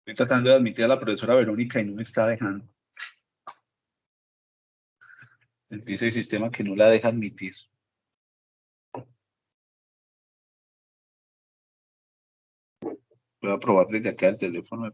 Estoy tratando de admitir a la profesora Verónica y no me está dejando. Dice el sistema que no la deja admitir. Voy a probar desde acá el teléfono.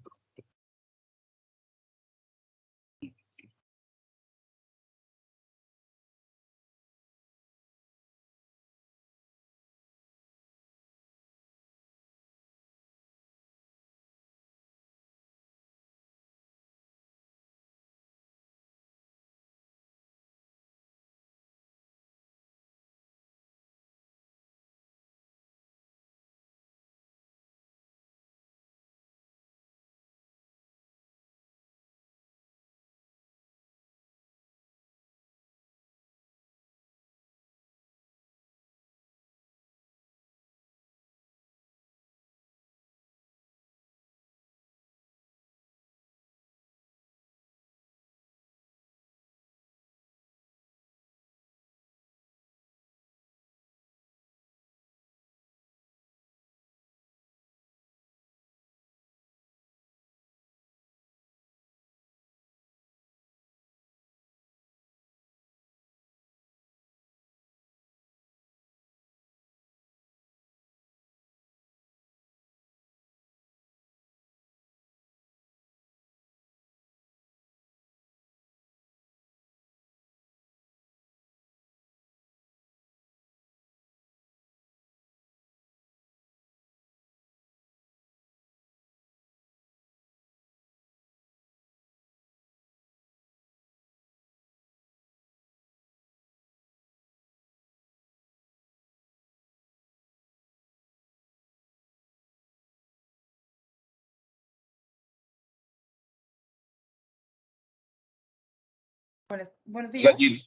Buenos Hola, días.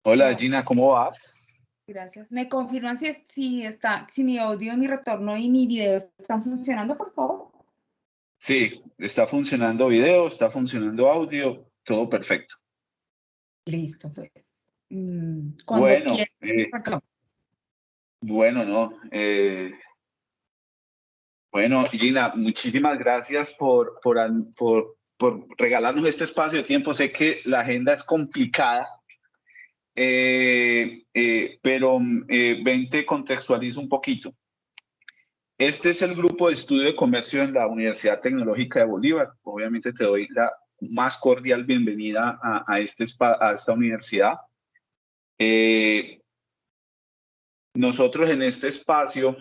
Hola, Hola, Gina, ¿cómo vas? gracias. ¿Me confirman si mi audio, mi retorno y mi video están funcionando, por favor? Sí, está funcionando video, está funcionando audio, todo perfecto. Listo, pues. Cuando Bueno, quieras, acá. bueno, no. Bueno, Gina, muchísimas gracias por regalarnos este espacio de tiempo. Sé que la agenda es complicada, pero ven, te contextualizo un poquito. Este es el grupo de estudio de comercio en la Universidad Tecnológica de Bolívar. Obviamente te doy la más cordial bienvenida a esta universidad. Eh, Nosotros en este espacio,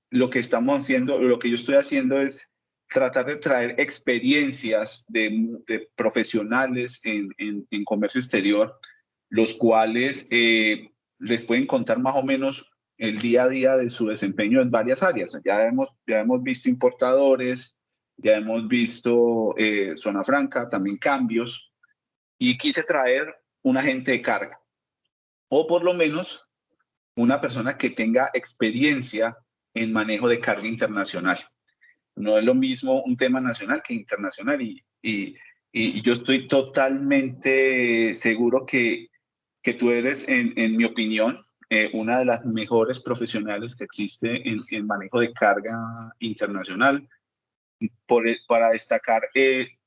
lo que estamos haciendo, lo que yo estoy haciendo es tratar de traer experiencias de profesionales en comercio exterior, los cuales les pueden contar más o menos el día a día de su desempeño en varias áreas. Ya hemos visto importadores, ya hemos visto zona franca, también cambios, y quise traer un agente de carga, o por lo menos una persona que tenga experiencia en manejo de carga internacional. No es lo mismo un tema nacional que internacional y yo estoy totalmente seguro que tú eres, en mi opinión, una de las mejores profesionales que existe en manejo de carga internacional. Para destacar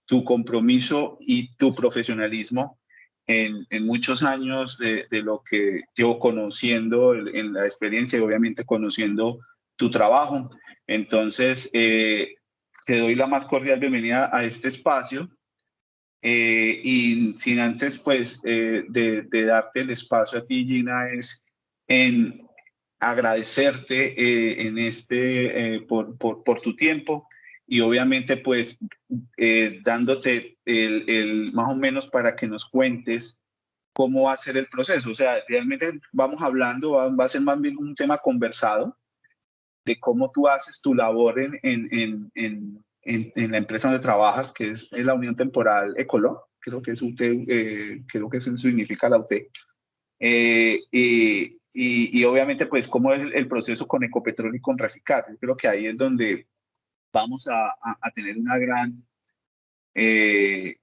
tu compromiso y tu profesionalismo en muchos años de lo que llevo conociendo en la experiencia y obviamente conociendo tu trabajo. Entonces, te doy la más cordial bienvenida a este espacio y sin antes, pues, de darte el espacio a ti, Gina, es en agradecerte por tu tiempo y obviamente, pues, dándote más o menos para que nos cuentes cómo va a ser el proceso. O sea, realmente vamos hablando, va a ser más bien un tema conversado de cómo tú haces tu labor en la empresa donde trabajas, que es la Unión Temporal Ecolog, creo que es UT, creo que eso significa la UT. Y obviamente, pues, cómo es el proceso con Ecopetrol y con Reficar. Yo creo que ahí es donde vamos a tener una eh,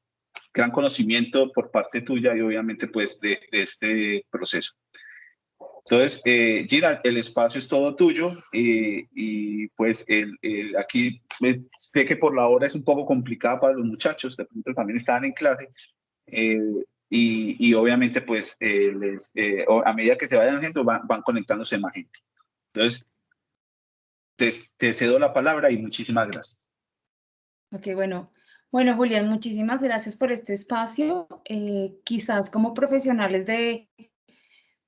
gran conocimiento por parte tuya y obviamente, pues, de este proceso. Entonces, Gina, el espacio es todo tuyo y pues aquí sé que por la hora es un poco complicada para los muchachos, de pronto también estaban en clase eh, y obviamente pues a medida que se vayan gente van conectándose más gente. Entonces, te cedo la palabra y muchísimas gracias. Ok, bueno. Bueno, Julián, muchísimas gracias por este espacio. Quizás como profesionales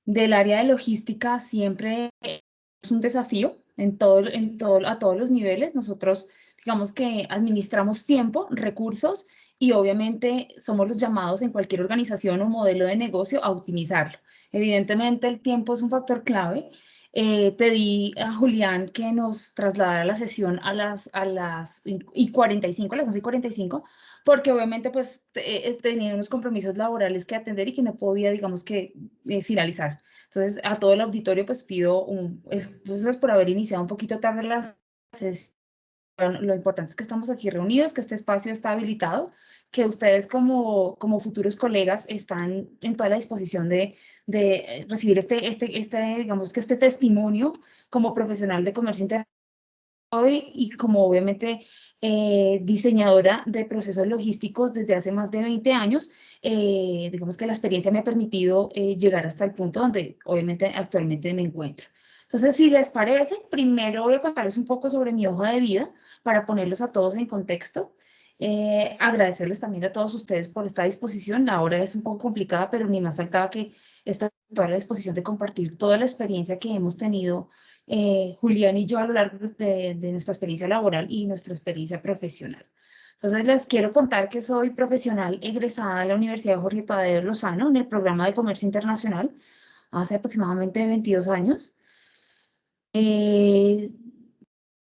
del área de logística siempre es un desafío a todos los niveles. Nosotros, digamos que administramos tiempo, recursos y obviamente somos los llamados en cualquier organización o modelo de negocio a optimizarlo. Evidentemente el tiempo es un factor clave. Pedí a Julián que nos trasladara la sesión a las y 45, a las 11:45, porque obviamente pues tenía unos compromisos laborales que atender y que no podía, digamos que, finalizar. Entonces, a todo el auditorio, pues pido pues, por haber iniciado un poquito tarde la sesión. Lo importante es que estamos aquí reunidos, que este espacio está habilitado, que ustedes como futuros colegas están en toda la disposición de recibir digamos que este testimonio como profesional de comercio internacional y como obviamente diseñadora de procesos logísticos desde hace más de 20 años, digamos que la experiencia me ha permitido llegar hasta el punto donde obviamente actualmente me encuentro. Entonces, si les parece, primero voy a contarles un poco sobre mi hoja de vida para ponerlos a todos en contexto. Agradecerles también a todos ustedes por esta disposición. La hora es un poco complicada, pero ni más faltaba que esta toda la disposición de compartir toda la experiencia que hemos tenido Julián y yo a lo largo de nuestra experiencia laboral y nuestra experiencia profesional. Entonces, les quiero contar que soy profesional egresada de la Universidad Jorge Tadeo Lozano en el programa de Comercio Internacional hace aproximadamente 22 años.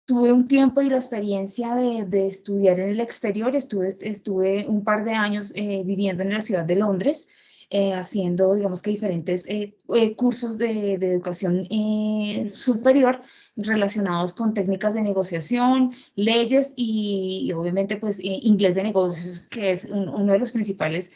Tuve un tiempo y la experiencia de estudiar en el exterior. Estuve un par de años viviendo en la ciudad de Londres, haciendo, digamos que diferentes cursos de educación superior relacionados con técnicas de negociación, leyes y obviamente pues inglés de negocios, que es uno de los principales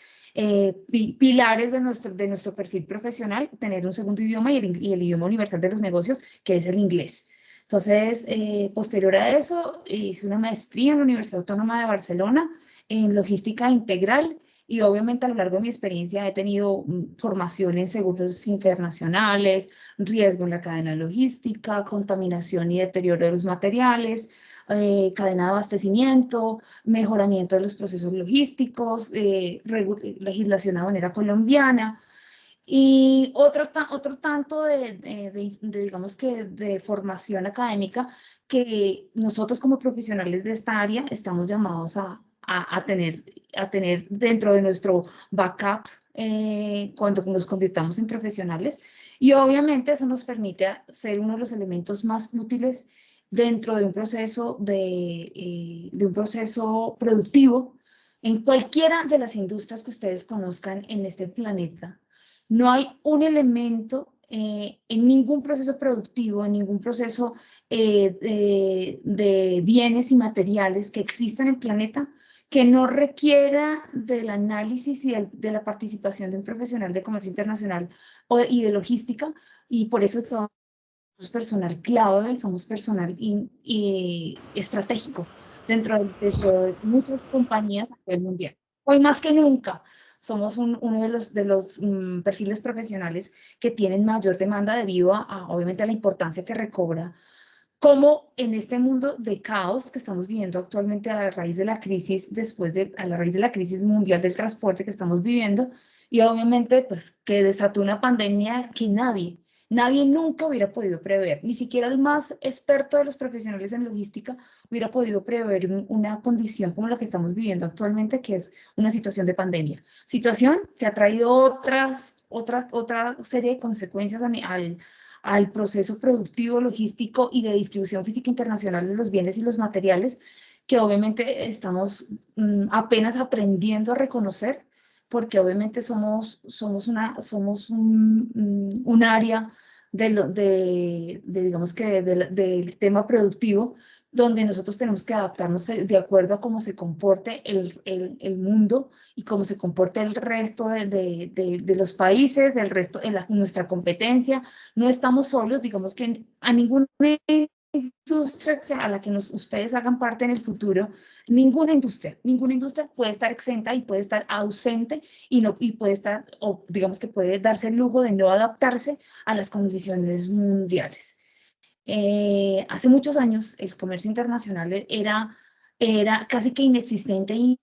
pilares de nuestro perfil profesional, tener un segundo idioma y el idioma universal de los negocios, que es el inglés. Entonces, posterior a eso, hice una maestría en la Universidad Autónoma de Barcelona en logística integral y obviamente a lo largo de mi experiencia he tenido formación en seguros internacionales, riesgo en la cadena logística, contaminación y deterioro de los materiales, cadena de abastecimiento, mejoramiento de los procesos logísticos, legislación aduanera colombiana. Y otro tanto digamos que de formación académica que nosotros como profesionales de esta área estamos llamados a tener dentro de nuestro backup cuando nos convirtamos en profesionales. Y obviamente eso nos permite ser uno de los elementos más útiles dentro de un proceso, de un proceso productivo en cualquiera de las industrias que ustedes conozcan en este planeta. No hay un elemento en ningún proceso productivo, en ningún proceso de bienes y materiales que existan en el planeta que no requiera del análisis y de la participación de un profesional de comercio internacional y de logística, y por eso somos personal clave, somos personal estratégico dentro de muchas compañías a nivel mundial. Hoy más que nunca somos uno de los perfiles profesionales que tienen mayor demanda debido obviamente a la importancia que recobra como en este mundo de caos que estamos viviendo actualmente a raíz de la crisis, a la raíz de la crisis mundial del transporte que estamos viviendo, y obviamente pues que desató una pandemia que nadie nunca hubiera podido prever, ni siquiera el más experto de los profesionales en logística hubiera podido prever una condición como la que estamos viviendo actualmente, que es una situación de pandemia. Situación que ha traído otra serie de consecuencias al proceso productivo, logístico y de distribución física internacional de los bienes y los materiales, que obviamente estamos apenas aprendiendo a reconocer, porque obviamente somos un área digamos que del tema productivo, donde nosotros tenemos que adaptarnos de acuerdo a cómo se comporte el mundo y cómo se comporte el resto de los países, del resto, nuestra competencia. No estamos solos, digamos que a ninguna industria a la que ustedes hagan parte en el futuro, ninguna industria puede estar exenta y puede estar ausente y puede estar, o digamos que puede darse el lujo de no adaptarse a las condiciones mundiales. Hace muchos años el comercio internacional era casi que inexistente y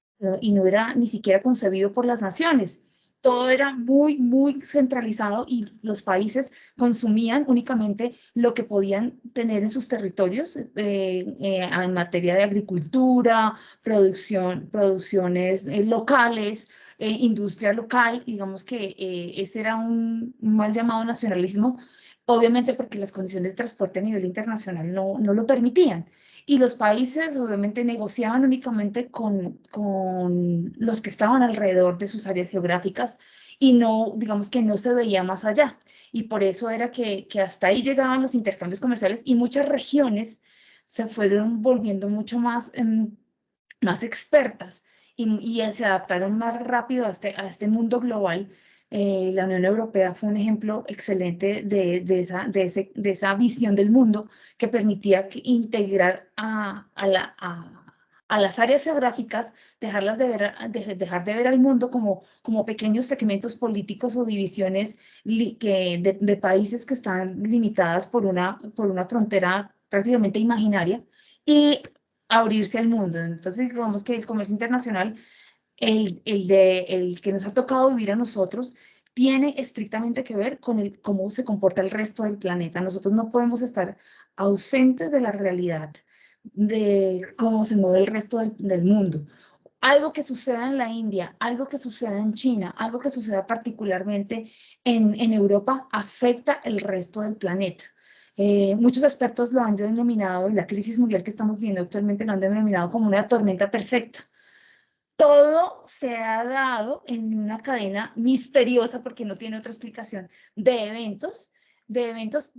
no era ni siquiera concebido por las naciones. Todo era muy, muy centralizado y los países consumían únicamente lo que podían tener en sus territorios en materia de agricultura, producciones locales, industria local. Digamos que ese era un mal llamado nacionalismo, obviamente porque las condiciones de transporte a nivel internacional no lo permitían. Y los países obviamente negociaban únicamente con los que estaban alrededor de sus áreas geográficas y no, digamos que no se veía más allá. Y por eso era que hasta ahí llegaban los intercambios comerciales y muchas regiones se fueron volviendo mucho más expertas y se adaptaron más rápido a este mundo global. La Unión Europea fue un ejemplo excelente de esa visión del mundo que permitía integrar a las áreas geográficas, dejar de ver al mundo como pequeños segmentos políticos o divisiones de países que están limitadas por una frontera prácticamente imaginaria, y abrirse al mundo. Entonces, digamos que el comercio internacional, el que nos ha tocado vivir a nosotros, tiene estrictamente que ver con cómo se comporta el resto del planeta. Nosotros no podemos estar ausentes de la realidad de cómo se mueve el resto del mundo. Algo que suceda en la India, algo que suceda en China, algo que suceda particularmente en Europa, afecta el resto del planeta. Muchos expertos lo han denominado, y la crisis mundial que estamos viendo actualmente lo han denominado como una tormenta perfecta. Todo se ha dado en una cadena misteriosa, porque no tiene otra explicación, de eventos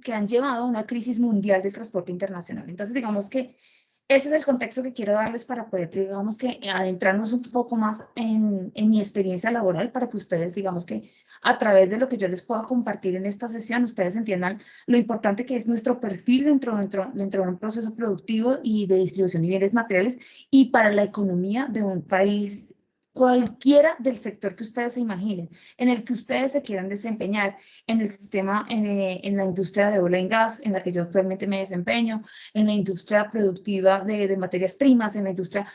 que han llevado a una crisis mundial del transporte internacional. Entonces, digamos que ese es el contexto que quiero darles para poder, digamos que, adentrarnos un poco más en mi experiencia laboral, para que ustedes, digamos que, a través de lo que yo les pueda compartir en esta sesión, ustedes entiendan lo importante que es nuestro perfil dentro de un proceso productivo y de distribución de bienes materiales y para la economía de un país, cualquiera del sector que ustedes se imaginen, en el que ustedes se quieran desempeñar, en el sistema, en la industria de oil and gas, en la que yo actualmente me desempeño, en la industria productiva de materias primas, en la industria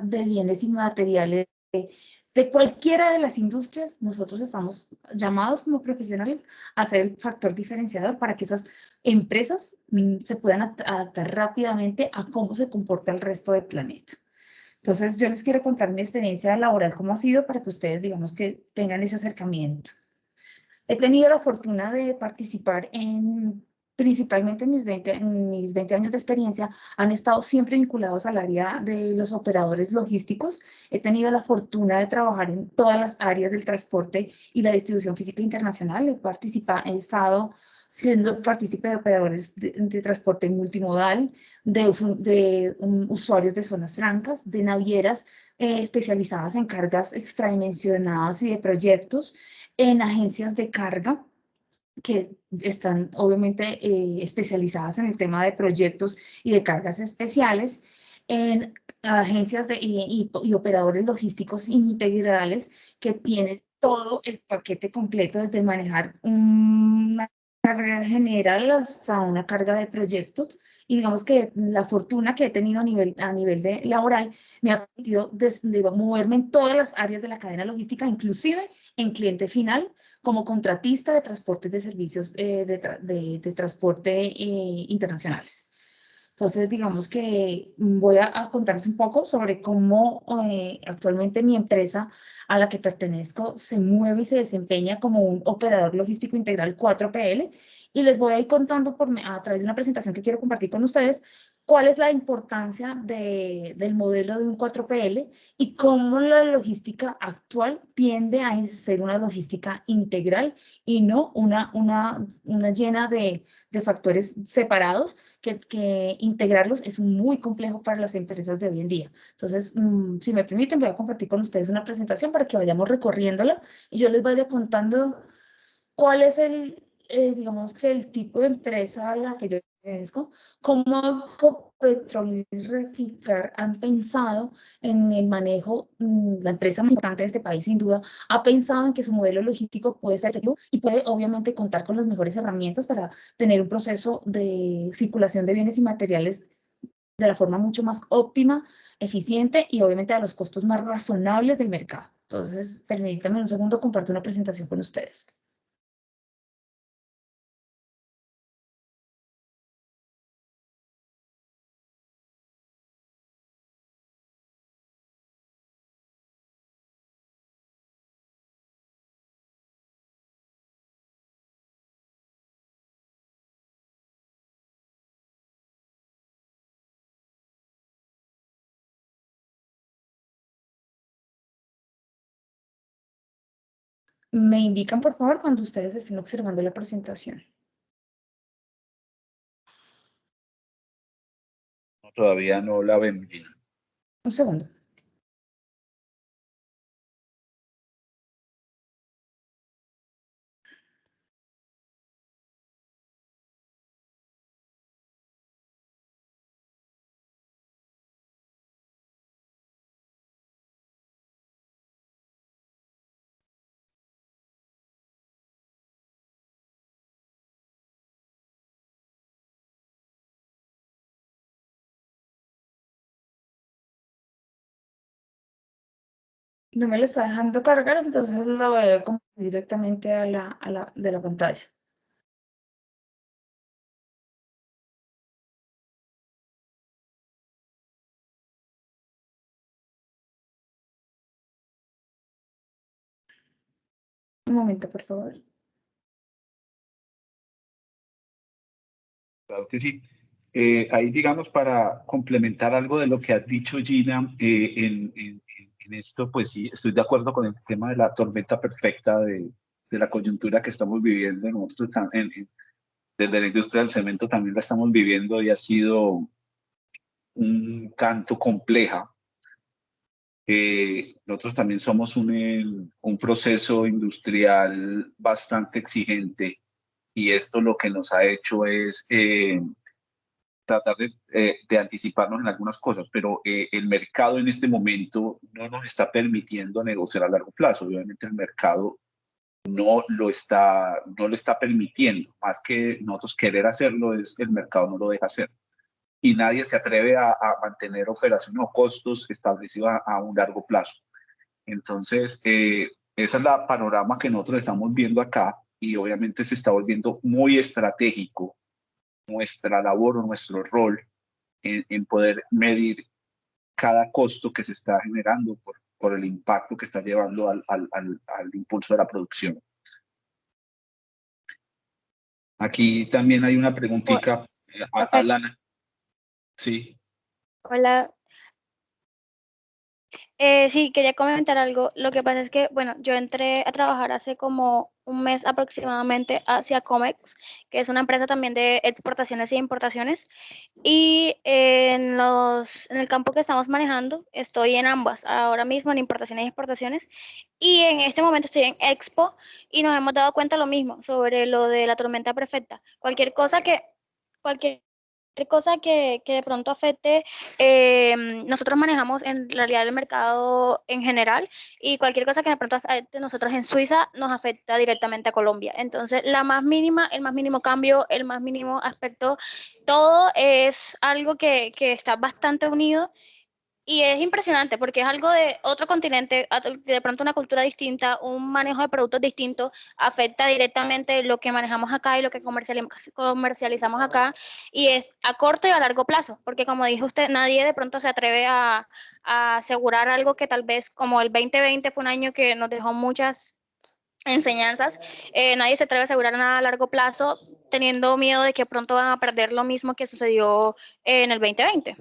de bienes inmateriales. De cualquiera de las industrias, nosotros estamos llamados como profesionales a ser el factor diferenciador para que esas empresas se puedan adaptar rápidamente a cómo se comporta el resto del planeta. Entonces, yo les quiero contar mi experiencia laboral, cómo ha sido, para que ustedes, digamos, que tengan ese acercamiento. He tenido la fortuna de participar principalmente en mis 20 años de experiencia, han estado siempre vinculados al área de los operadores logísticos. He tenido la fortuna de trabajar en todas las áreas del transporte y la distribución física internacional. He estado siendo partícipe de operadores de transporte multimodal, de usuarios de zonas francas, de navieras especializadas en cargas extradimensionadas y de proyectos, en agencias de carga que están obviamente especializadas en el tema de proyectos y de cargas especiales, en agencias y operadores logísticos integrales que tienen todo el paquete completo, desde manejar una carga general hasta una carga de proyecto. Y digamos que la fortuna que he tenido a nivel de laboral me ha permitido de moverme en todas las áreas de la cadena logística, inclusive en cliente final, como contratista de transportes de servicios de transporte internacionales. Entonces, digamos que voy a contarles un poco sobre cómo actualmente mi empresa a la que pertenezco se mueve y se desempeña como un operador logístico integral 4PL, y les voy a ir contando a través de una presentación que quiero compartir con ustedes cuál es la importancia del modelo de un 4PL y cómo la logística actual tiende a ser una logística integral y no una llena de factores separados que integrarlos es muy complejo para las empresas de hoy en día. Entonces, si me permiten, voy a compartir con ustedes una presentación para que vayamos recorriéndola y yo les vaya contando cuál es digamos que el tipo de empresa a la que yo pertenezco, cómo Ecopetrol y Reficar han pensado en el manejo, la empresa más importante de este país sin duda, ha pensado en que su modelo logístico puede ser efectivo y puede obviamente contar con las mejores herramientas para tener un proceso de circulación de bienes y materiales de la forma mucho más óptima, eficiente y obviamente a los costos más razonables del mercado. Entonces, permítanme un segundo, comparto una presentación con ustedes. Me indican, por favor, cuando ustedes estén observando la presentación. Todavía no la vemos, Gina. Un segundo. No me lo está dejando cargar, entonces lo voy a compartir directamente de la pantalla. Un momento, por favor. Claro que sí. Ahí, digamos, para complementar algo de lo que has dicho, Gina, en esto, pues sí, estoy de acuerdo con el tema de la tormenta perfecta de la coyuntura que estamos viviendo. Nosotros desde la industria del cemento también la estamos viviendo y ha sido un tanto compleja. Nosotros también somos un proceso industrial bastante exigente y esto lo que nos ha hecho es tratar de anticiparnos en algunas cosas, pero el mercado en este momento no nos está permitiendo negociar a largo plazo. Obviamente el mercado no lo está permitiendo, más que nosotros querer hacerlo, es el mercado no lo deja hacer. Y nadie se atreve a mantener operaciones o costos establecidos a un largo plazo. Entonces, esa es la panorama que nosotros estamos viendo acá y obviamente se está volviendo muy estratégico nuestra labor o nuestro rol en poder medir cada costo que se está generando por el impacto que está llevando al impulso de la producción. Aquí también hay una preguntita a Lana. Sí. Hola. Sí, quería comentar algo. Lo que pasa es que, bueno, yo entré a trabajar hace como un mes aproximadamente hacia Comex, que es una empresa también de exportaciones y importaciones. Y en el campo que estamos manejando, estoy en ambas, ahora mismo en importaciones y exportaciones. Y en este momento estoy en Expo y nos hemos dado cuenta lo mismo sobre lo de la tormenta perfecta. Cualquier cosa que de pronto afecte, nosotros manejamos en realidad el mercado en general y cualquier cosa que de pronto afecte nosotros en Suiza nos afecta directamente a Colombia. Entonces, el más mínimo cambio, el más mínimo aspecto, todo es algo que está bastante unido. Y es impresionante porque es algo de otro continente, de pronto una cultura distinta, un manejo de productos distinto, afecta directamente lo que manejamos acá y lo que comercializamos acá, y es a corto y a largo plazo, porque como dijo usted, nadie de pronto se atreve a asegurar algo que tal vez como el 2020 fue un año que nos dejó muchas enseñanzas. Nadie se atreve a asegurar nada a largo plazo teniendo miedo de que pronto van a perder lo mismo que sucedió en el 2020.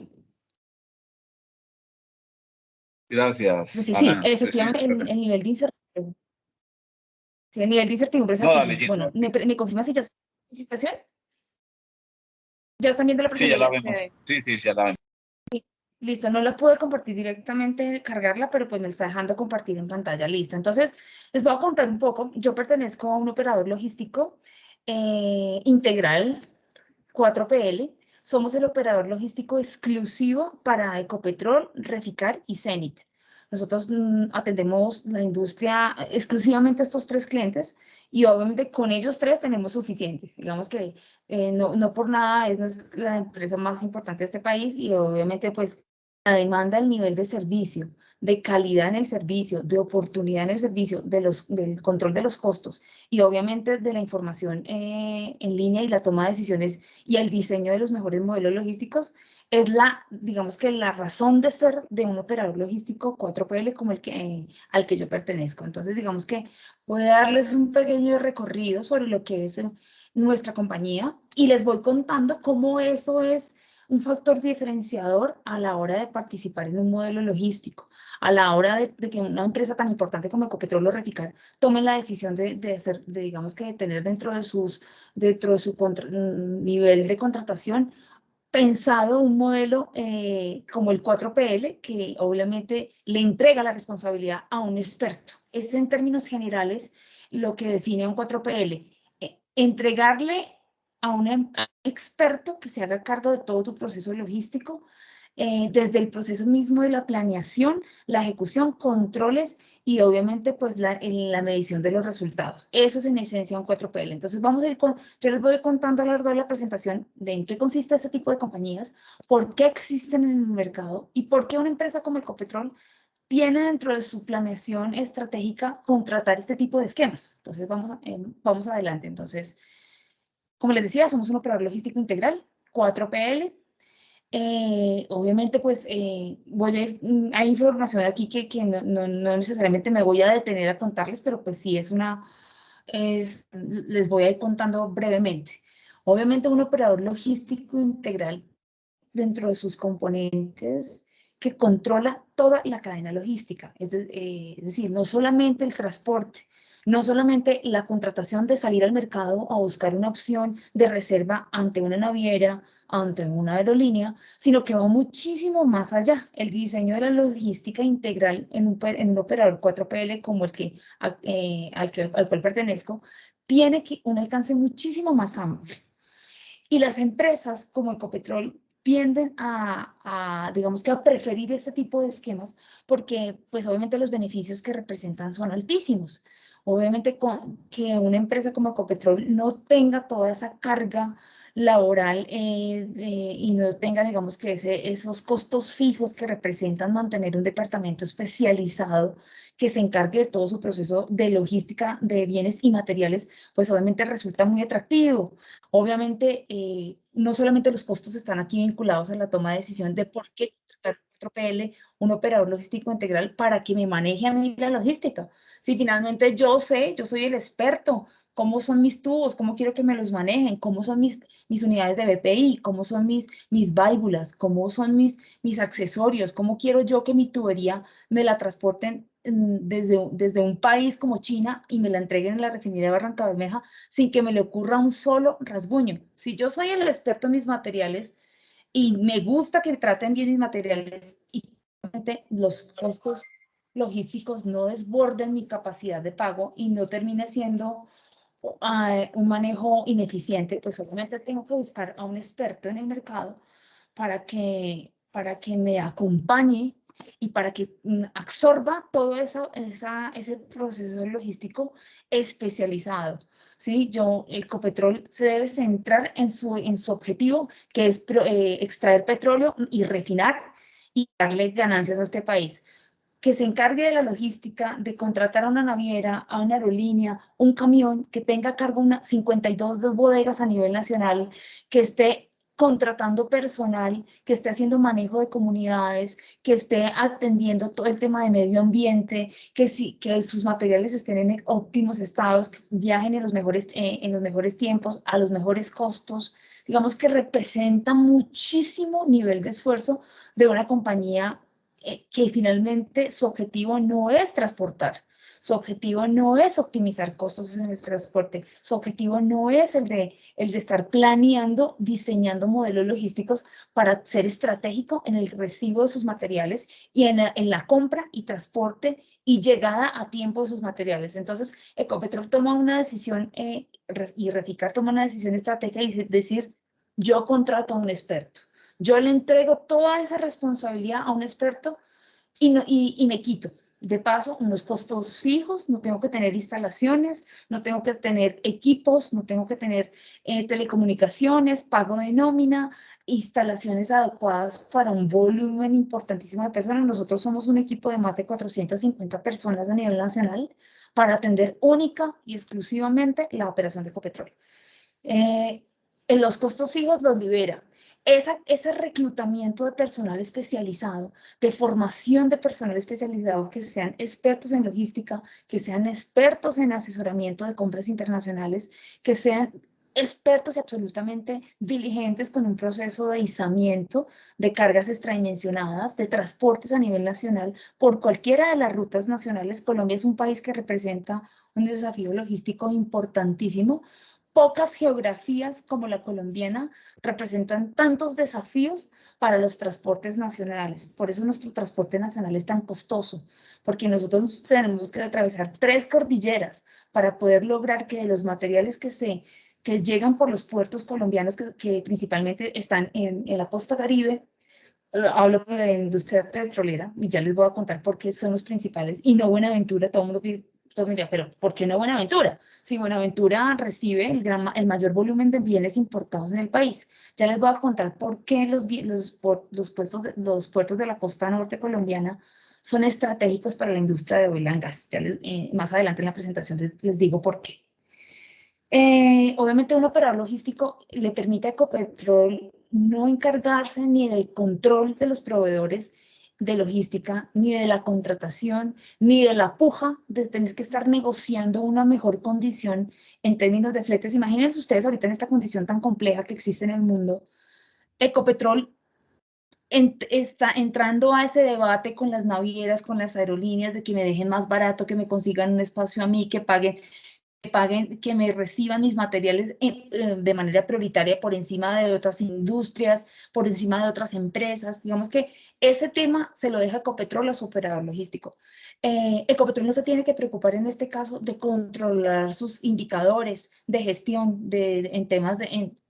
Gracias, Sí, sí, Ana. Sí, efectivamente el nivel de incertidumbre, sí, el nivel de incertidumbre es no, dale, altísimo. Gina, Bueno, sí. ¿me confirma si ya está la presentación? ¿Ya están viendo la Sí, ya la presentación? Se vemos. ve. Sí, sí, ya la vemos. Listo, no la pude compartir directamente, cargarla, pero pues me está dejando compartir en pantalla. Listo. Entonces, les voy a contar un poco. Yo pertenezco a un operador logístico integral 4PL. Somos el operador logístico exclusivo para Ecopetrol, Reficar y Zenit. Nosotros atendemos la industria exclusivamente a estos tres clientes y obviamente con ellos tres tenemos suficiente. Digamos que no por nada es la empresa más importante de este país y obviamente pues la demanda, el nivel de servicio, de calidad en el servicio, de oportunidad en el servicio, del control de los costos y obviamente de la información en línea y la toma de decisiones y el diseño de los mejores modelos logísticos es digamos que la razón de ser de un operador logístico 4PL como al que yo pertenezco. Entonces, digamos que voy a darles un pequeño recorrido sobre lo que es nuestra compañía y les voy contando cómo eso es un factor diferenciador a la hora de participar en un modelo logístico, a la hora de que una empresa tan importante como Ecopetrol o Reficar tome la decisión digamos que de tener dentro de su nivel de contratación pensado un modelo como el 4PL, que obviamente le entrega la responsabilidad a un experto. Es en términos generales lo que define un 4PL. Entregarle a un experto que se haga cargo de todo tu proceso logístico, desde el proceso mismo de la planeación, la ejecución, controles y obviamente pues en la medición de los resultados. Eso es en esencia un 4PL. Entonces yo les voy contando a lo largo de la presentación de en qué consiste este tipo de compañías, por qué existen en el mercado y por qué una empresa como Ecopetrol tiene dentro de su planeación estratégica contratar este tipo de esquemas. Entonces vamos adelante. Entonces, como les decía, somos un operador logístico integral, 4PL. Obviamente, pues hay información aquí que no necesariamente me voy a detener a contarles, pero pues sí les voy a ir contando brevemente. Obviamente, un operador logístico integral dentro de sus componentes que controla toda la cadena logística, es decir, no solamente el transporte, no solamente la contratación de salir al mercado a buscar una opción de reserva ante una naviera, ante una aerolínea, sino que va muchísimo más allá. El diseño de la logística integral en un operador 4PL como al cual pertenezco, tiene un alcance muchísimo más amplio. Y las empresas como Ecopetrol tienden digamos que a preferir este tipo de esquemas porque, pues obviamente los beneficios que representan son altísimos. Obviamente que una empresa como Ecopetrol no tenga toda esa carga laboral y no tenga, digamos que esos costos fijos que representan mantener un departamento especializado que se encargue de todo su proceso de logística de bienes y materiales, pues obviamente resulta muy atractivo. Obviamente, no solamente los costos están aquí vinculados a la toma de decisión de por qué contratar otro PL, un operador logístico integral, para que me maneje a mí la logística. Si finalmente yo soy el experto, cómo son mis tubos, cómo quiero que me los manejen, cómo son mis unidades de BPI, cómo son mis válvulas, cómo son mis accesorios, cómo quiero yo que mi tubería me la transporten desde un país como China y me la entreguen en la refinería de Barranca Bermeja sin que me le ocurra un solo rasguño. Si yo soy el experto en mis materiales y me gusta que traten bien mis materiales y los costos logísticos no desborden mi capacidad de pago y no termine siendo un manejo ineficiente, pues obviamente tengo que buscar a un experto en el mercado para que me acompañe y para que absorba todo ese proceso logístico especializado. ¿Sí? Ecopetrol se debe centrar en su objetivo, que es extraer petróleo y refinar y darle ganancias a este país. Que se encargue de la logística, de contratar a una naviera, a una aerolínea, un camión, que tenga a cargo 52 bodegas a nivel nacional, que esté contratando personal que esté haciendo manejo de comunidades, que esté atendiendo todo el tema de medio ambiente, que sus materiales estén en óptimos estados, que viajen en los mejores tiempos, a los mejores costos. Digamos que representa muchísimo nivel de esfuerzo de una compañía que finalmente su objetivo no es transportar. Su objetivo no es optimizar costos en el transporte. Su objetivo no es el de estar planeando, diseñando modelos logísticos para ser estratégico en el recibo de sus materiales y en la compra y transporte y llegada a tiempo de sus materiales. Entonces, Ecopetrol toma una decisión y Reficar toma una decisión estratégica y decir, yo contrato a un experto. Yo le entrego toda esa responsabilidad a un experto y me quito. De paso, unos costos fijos, no tengo que tener instalaciones, no tengo que tener equipos, no tengo que tener telecomunicaciones, pago de nómina, instalaciones adecuadas para un volumen importantísimo de personas. Nosotros somos un equipo de más de 450 personas a nivel nacional para atender única y exclusivamente la operación de Ecopetrol. En los costos fijos los libera. Ese reclutamiento de personal especializado, de formación de personal especializado que sean expertos en logística, que sean expertos en asesoramiento de compras internacionales, que sean expertos y absolutamente diligentes con un proceso de izamiento de cargas extradimensionadas, de transportes a nivel nacional por cualquiera de las rutas nacionales. Colombia es un país que representa un desafío logístico importantísimo. Pocas geografías como la colombiana representan tantos desafíos para los transportes nacionales. Por eso nuestro transporte nacional es tan costoso, porque nosotros tenemos que atravesar 3 cordilleras para poder lograr que de los materiales que llegan por los puertos colombianos, que principalmente están en la costa Caribe, hablo de la industria petrolera, y ya les voy a contar por qué son los principales, y no Buenaventura. Todo el mundo diría, pero ¿por qué no Buenaventura? Si Buenaventura recibe el mayor volumen de bienes importados en el país. Ya les voy a contar por qué los puertos de la costa norte colombiana son estratégicos para la industria de oil and gas. Ya más adelante en la presentación les digo por qué. Obviamente un operador logístico le permite a Ecopetrol no encargarse ni del control de los proveedores de logística, ni de la contratación, ni de la puja de tener que estar negociando una mejor condición en términos de fletes. Imagínense ustedes ahorita en esta condición tan compleja que existe en el mundo. Ecopetrol está entrando a ese debate con las navieras, con las aerolíneas, de que me dejen más barato, que me consigan un espacio a mí, que que me reciban mis materiales de manera prioritaria por encima de otras industrias, por encima de otras empresas. Digamos que ese tema se lo deja Ecopetrol a su operador logístico. Ecopetrol no se tiene que preocupar en este caso de controlar sus indicadores de gestión en temas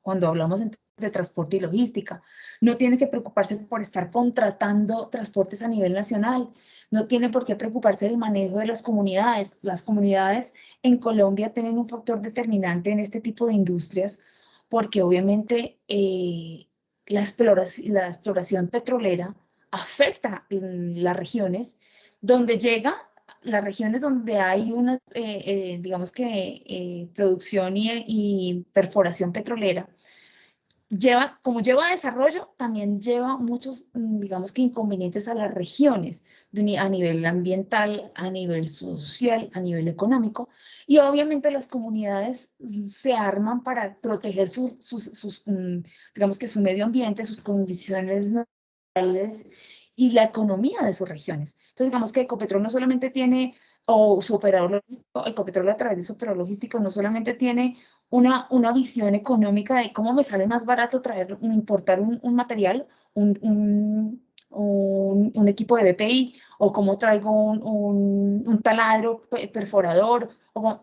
cuando hablamos de transporte y logística. No tiene que preocuparse por estar contratando transportes a nivel nacional. No tiene por qué preocuparse del manejo de las comunidades. Las comunidades en Colombia tienen un factor determinante en este tipo de industrias porque obviamente la exploración petrolera afecta en las regiones donde las regiones donde hay una, digamos que, producción y perforación petrolera. Como lleva desarrollo, también lleva muchos, digamos que inconvenientes a las regiones, a nivel ambiental, a nivel social, a nivel económico, y obviamente las comunidades se arman para proteger digamos que su medio ambiente, sus condiciones naturales y la economía de sus regiones. Entonces, digamos que Ecopetrol no solamente tiene, o su operador logístico, Ecopetrol a través de su operador logístico no solamente tiene una visión económica de cómo me sale más barato importar un material, un equipo de BPI, o cómo traigo un taladro perforador.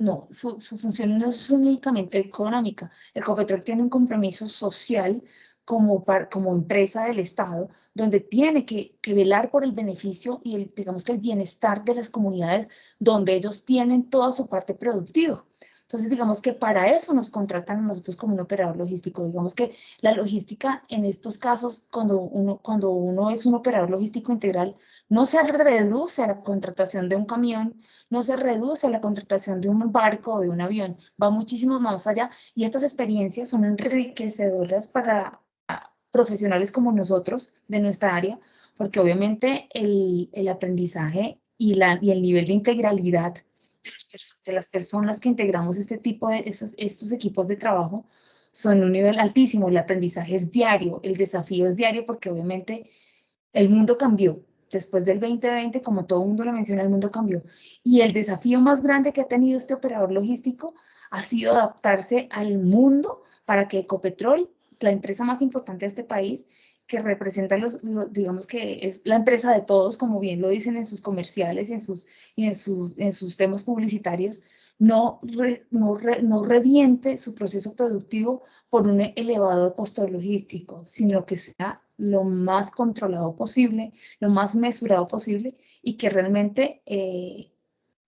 No, su función no es únicamente económica. Ecopetrol tiene un compromiso social como empresa del Estado, donde tiene que velar por el beneficio y digamos que el bienestar de las comunidades donde ellos tienen toda su parte productiva. Entonces, digamos que para eso nos contratan a nosotros como un operador logístico. Digamos que la logística en estos casos, cuando uno es un operador logístico integral, no se reduce a la contratación de un camión, no se reduce a la contratación de un barco o de un avión, va muchísimo más allá, y estas experiencias son enriquecedoras para profesionales como nosotros de nuestra área, porque obviamente el aprendizaje y el nivel de integralidad de las personas que integramos este tipo de estos equipos de trabajo son un nivel altísimo. El aprendizaje es diario, el desafío es diario porque obviamente el mundo cambió. Después del 2020, como todo el mundo lo menciona, el mundo cambió. Y el desafío más grande que ha tenido este operador logístico ha sido adaptarse al mundo para que Ecopetrol, la empresa más importante de este país, que representa digamos que es la empresa de todos, como bien lo dicen en sus comerciales y en sus temas publicitarios, no reviente su proceso productivo por un elevado costo logístico, sino que sea lo más controlado posible, lo más mesurado posible y que realmente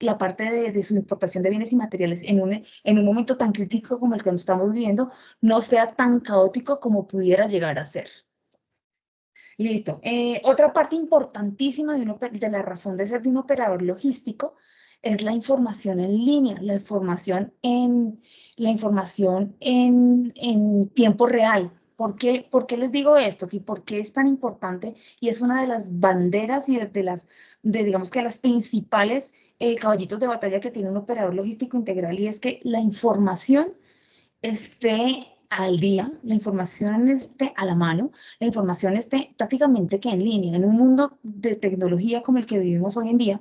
la parte de su importación de bienes y materiales en un momento tan crítico como el que estamos viviendo no sea tan caótico como pudiera llegar a ser. Listo. Otra parte importantísima de la razón de ser de un operador logístico es la información en línea, la información en tiempo real. ¿Por qué les digo esto? ¿Y por qué es tan importante? Y es una de las banderas y digamos que las principales caballitos de batalla que tiene un operador logístico integral, y es que la información esté al día, la información esté a la mano, la información esté prácticamente que en línea, en un mundo de tecnología como el que vivimos hoy en día,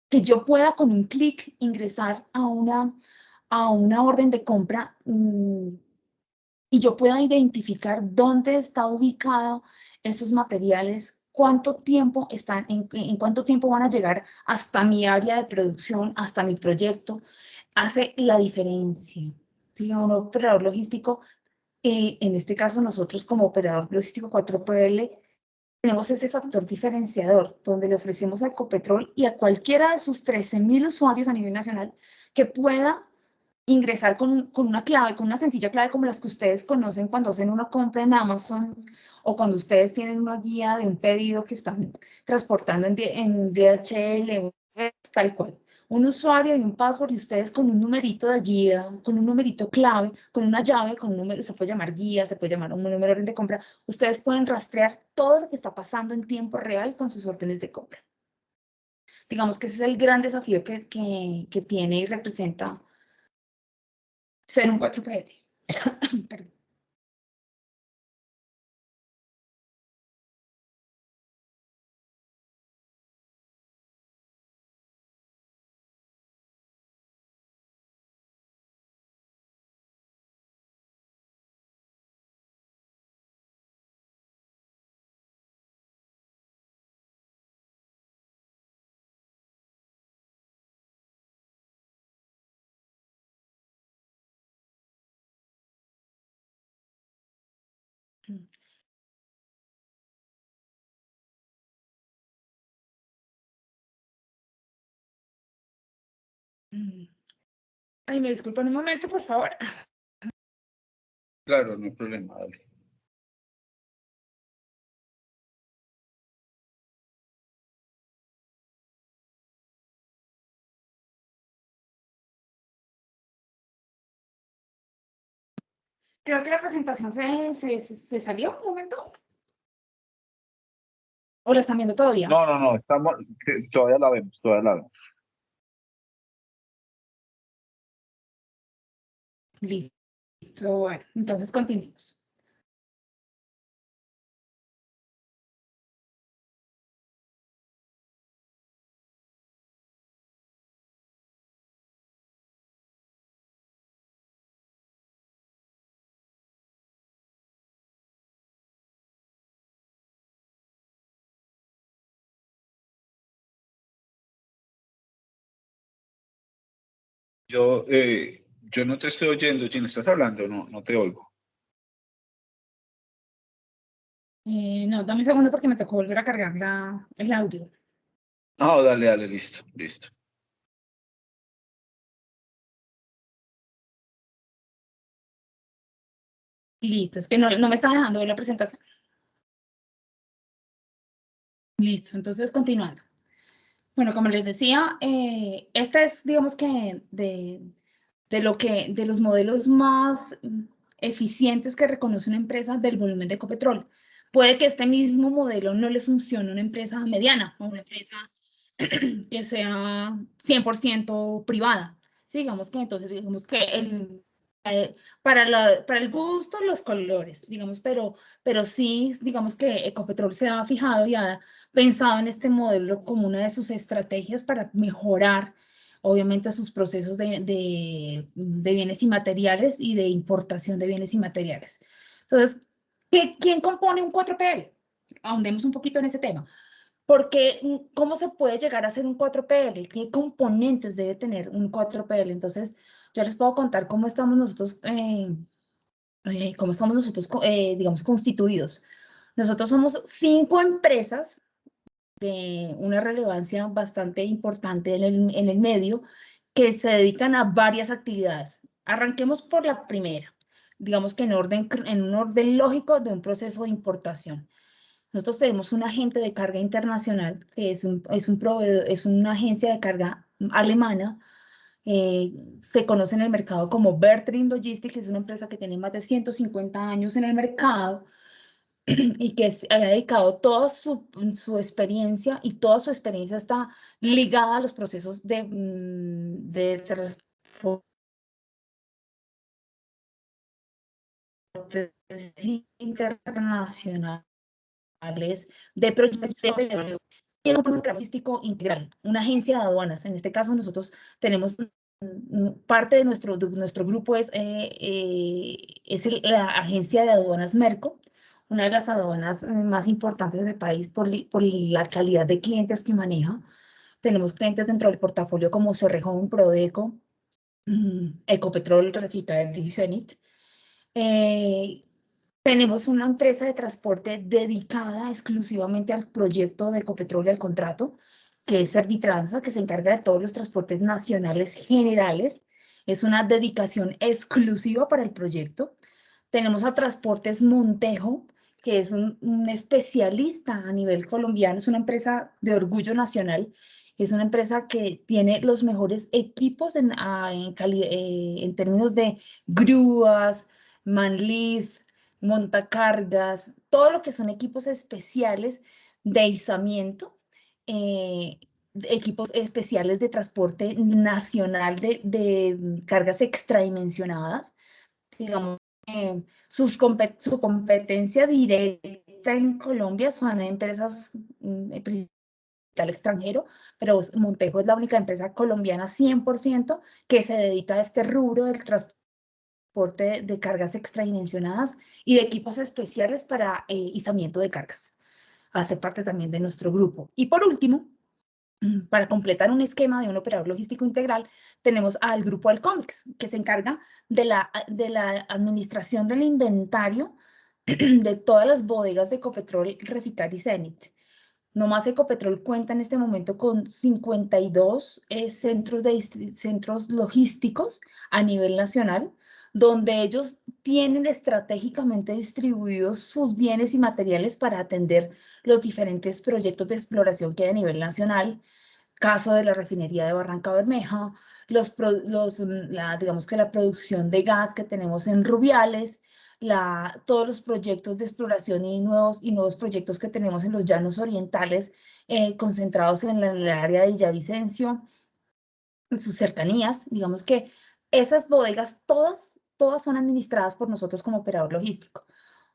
que yo pueda con un clic ingresar a una orden de compra y yo pueda identificar dónde está ubicado esos materiales, cuánto tiempo están, en cuánto tiempo van a llegar hasta mi área de producción, hasta mi proyecto, hace la diferencia. Digamos, un operador logístico, en este caso nosotros como operador logístico 4PL, tenemos ese factor diferenciador donde le ofrecemos a Ecopetrol y a cualquiera de sus 13.000 usuarios a nivel nacional que pueda ingresar con una clave, con una sencilla clave como las que ustedes conocen cuando hacen una compra en Amazon o cuando ustedes tienen una guía de un pedido que están transportando en DHL, tal cual. Un usuario y un password y ustedes con un numerito de guía, con un numerito clave, con una llave, con un número, se puede llamar guía, se puede llamar un número de orden de compra, ustedes pueden rastrear todo lo que está pasando en tiempo real con sus órdenes de compra. Digamos que ese es el gran desafío que tiene y representa ser un 4PL. Perdón. Ay, me disculpan un momento, por favor. Claro, no hay problema, dale. Creo que la presentación se salió un momento. ¿O la están viendo todavía? No, estamos, todavía la vemos, todavía la vemos. Listo. Bueno, entonces continuemos. Yo no te estoy oyendo, ¿quién estás hablando? No te oigo. No, dame un segundo porque me tocó volver a cargar el audio. Ah, dale, listo. Listo, es que no me está dejando ver la presentación. Listo, entonces continuando. Bueno, como les decía, este es, digamos que, de los modelos más eficientes que reconoce una empresa del volumen de Ecopetrol. Puede que este mismo modelo no le funcione a una empresa mediana o una empresa que sea 100% privada. Sí, digamos que entonces, digamos que para el gusto, los colores, digamos, pero sí, digamos que Ecopetrol se ha fijado y ha pensado en este modelo como una de sus estrategias para mejorar, obviamente, sus procesos de bienes y materiales y de importación de bienes y materiales. Entonces, ¿quién compone un 4PL? Ahondemos un poquito en ese tema. Porque, ¿cómo se puede llegar a hacer un 4PL? ¿Qué componentes debe tener un 4PL? Entonces, yo les puedo contar cómo estamos nosotros, digamos, constituidos. Nosotros somos 5 empresas de una relevancia bastante importante en el medio que se dedican a varias actividades. Arranquemos por la primera, digamos que en un orden lógico de un proceso de importación. Nosotros tenemos un agente de carga internacional, que es un proveedor, es una agencia de carga alemana. Se conoce en el mercado como Bertring Logistics, es una empresa que tiene más de 150 años en el mercado y que ha dedicado toda su experiencia, y toda su experiencia está ligada a los procesos de transporte internacional de proyectos y un programa logístico integral, una agencia de aduanas. En este caso, nosotros tenemos parte de nuestro grupo es la agencia de aduanas Merco, una de las aduanas más importantes del país por la calidad de clientes que maneja. Tenemos clientes dentro del portafolio como Cerrejón, Prodeco, Ecopetrol, Reficar y Zenit. Tenemos una empresa de transporte dedicada exclusivamente al proyecto de Ecopetrol y al contrato, que es Servitransa, que se encarga de todos los transportes nacionales generales. Es una dedicación exclusiva para el proyecto. Tenemos a Transportes Montejo, que es un especialista a nivel colombiano, es una empresa de orgullo nacional. Es una empresa que tiene los mejores equipos en términos de grúas, manlift, montacargas, todo lo que son equipos especiales de izamiento, equipos especiales de transporte nacional de cargas extradimensionadas. Digamos, su competencia directa en Colombia son empresas al extranjero, pero Montejo es la única empresa colombiana 100% que se dedica a este rubro del transporte de cargas extradimensionadas y de equipos especiales para izamiento de cargas. Hace parte también de nuestro grupo. Y por último, para completar un esquema de un operador logístico integral, tenemos al grupo Alcomex, que se encarga de la administración del inventario de todas las bodegas de Ecopetrol, Reficar y Zenit. Nomás Ecopetrol cuenta en este momento con 52 centros logísticos a nivel nacional, donde ellos tienen estratégicamente distribuidos sus bienes y materiales para atender los diferentes proyectos de exploración que hay a nivel nacional. Caso de la refinería de Barranca Bermeja, digamos que la producción de gas que tenemos en Rubiales, todos los proyectos de exploración y nuevos proyectos que tenemos en los llanos orientales, concentrados en el área de Villavicencio, en sus cercanías. Digamos que esas bodegas, todas son administradas por nosotros como operador logístico.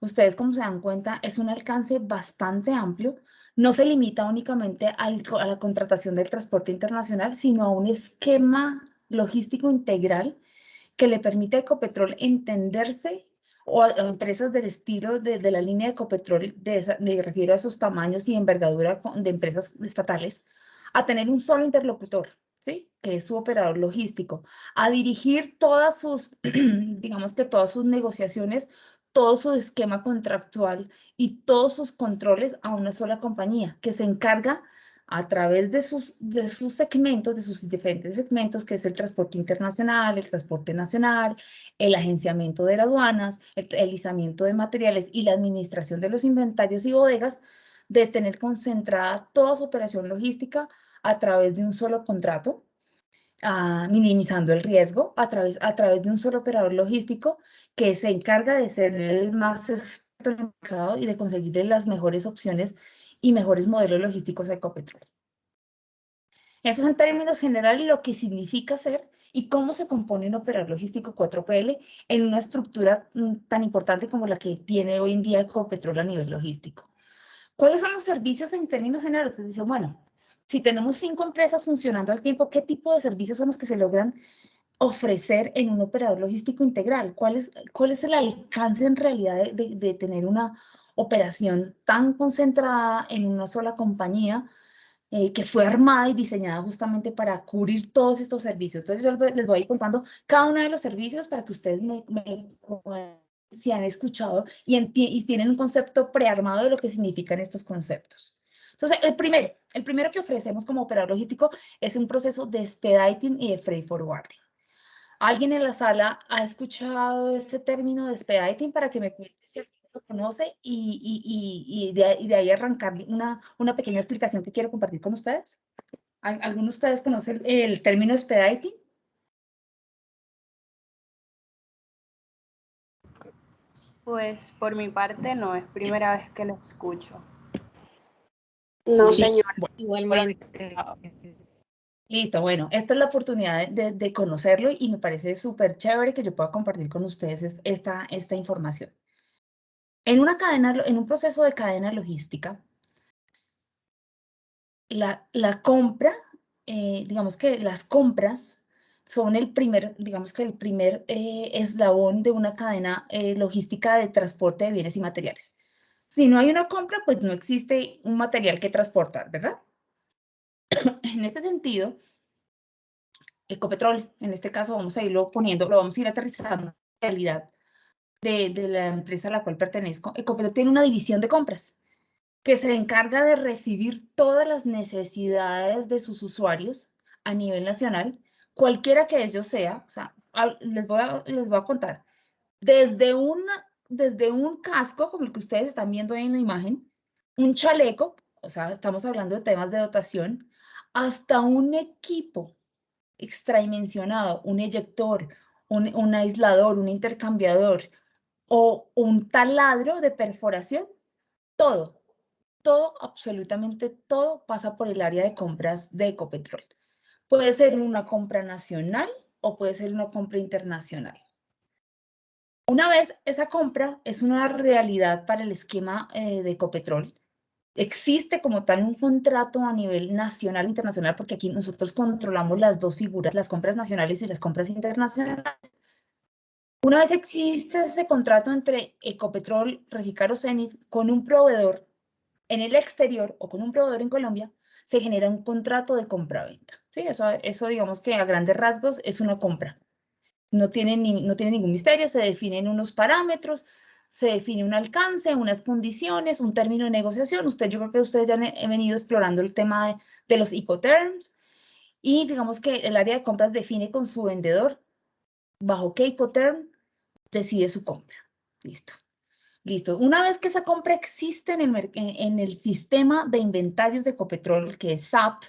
Ustedes, como se dan cuenta, es un alcance bastante amplio. No se limita únicamente a la contratación del transporte internacional, sino a un esquema logístico integral que le permite a Ecopetrol entenderse, o a empresas del estilo de la línea de Ecopetrol, me refiero a esos tamaños y envergadura de empresas estatales, a tener un solo interlocutor, ¿sí? Que es su operador logístico, a dirigir todas sus, digamos que todas sus negociaciones, todo su esquema contractual y todos sus controles a una sola compañía que se encarga a través de sus segmentos, de sus diferentes segmentos, que es el transporte internacional, el transporte nacional, el agenciamiento de las aduanas, el izamiento de materiales y la administración de los inventarios y bodegas, de tener concentrada toda su operación logística a través de un solo contrato, minimizando el riesgo a través de un solo operador logístico que se encarga de ser el más experto en el mercado y de conseguirle las mejores opciones y mejores modelos logísticos a Ecopetrol. Eso es en términos generales lo que significa ser y cómo se compone un operador logístico 4PL en una estructura tan importante como la que tiene hoy en día Ecopetrol a nivel logístico. ¿Cuáles son los servicios en términos generales? Usted dice, bueno, si tenemos 5 empresas funcionando al tiempo, ¿qué tipo de servicios son los que se logran ofrecer en un operador logístico integral? ¿Cuál es el alcance en realidad de tener una operación tan concentrada en una sola compañía que fue armada y diseñada justamente para cubrir todos estos servicios? Entonces yo les voy a ir contando cada uno de los servicios para que ustedes si han escuchado y tienen un concepto prearmado de lo que significan estos conceptos. Entonces, el primero que ofrecemos como operador logístico es un proceso de expediting y de freight forwarding. ¿Alguien en la sala ha escuchado este término de expediting para que me cuente si alguien lo conoce y de ahí arrancar una pequeña explicación que quiero compartir con ustedes? ¿Alguno de ustedes conoce el término expediting? Pues por mi parte no, es primera vez que lo escucho. No, Sí. señor. Bueno, Igualmente. listo, bueno, esta es la oportunidad de conocerlo y me parece súper chévere que yo pueda compartir con ustedes esta información. En un proceso de cadena logística, la compra, digamos que las compras son el primer eslabón de una cadena logística de transporte de bienes y materiales. Si no hay una compra, pues no existe un material que transportar, ¿verdad? En ese sentido, Ecopetrol, en este caso vamos a irlo poniendo, lo vamos a ir aterrizando en la realidad de la empresa a la cual pertenezco. Ecopetrol tiene una división de compras que se encarga de recibir todas las necesidades de sus usuarios a nivel nacional, cualquiera que ellos sea. O sea, les voy a contar, desde un casco, como el que ustedes están viendo ahí en la imagen, un chaleco, o sea, estamos hablando de temas de dotación, hasta un equipo extradimensionado, un eyector, un aislador, un intercambiador o un taladro de perforación, todo, absolutamente todo pasa por el área de compras de Ecopetrol. Puede ser una compra nacional o puede ser una compra internacional. Una vez esa compra es una realidad para el esquema de Ecopetrol, existe como tal un contrato a nivel nacional e internacional, porque aquí nosotros controlamos las dos figuras, las compras nacionales y las compras internacionales. Una vez existe ese contrato entre Ecopetrol, Reficar o Zenith con un proveedor en el exterior o con un proveedor en Colombia, se genera un contrato de compra-venta. ¿Sí? Eso digamos que a grandes rasgos es una compra. No tiene ningún misterio, se definen unos parámetros, se define un alcance, unas condiciones, un término de negociación. Yo creo que ustedes ya han venido explorando el tema de los Incoterms y digamos que el área de compras define con su vendedor bajo qué Incoterm decide su compra. Listo. Listo. Una vez que esa compra existe en el sistema de inventarios de Ecopetrol, que es SAP,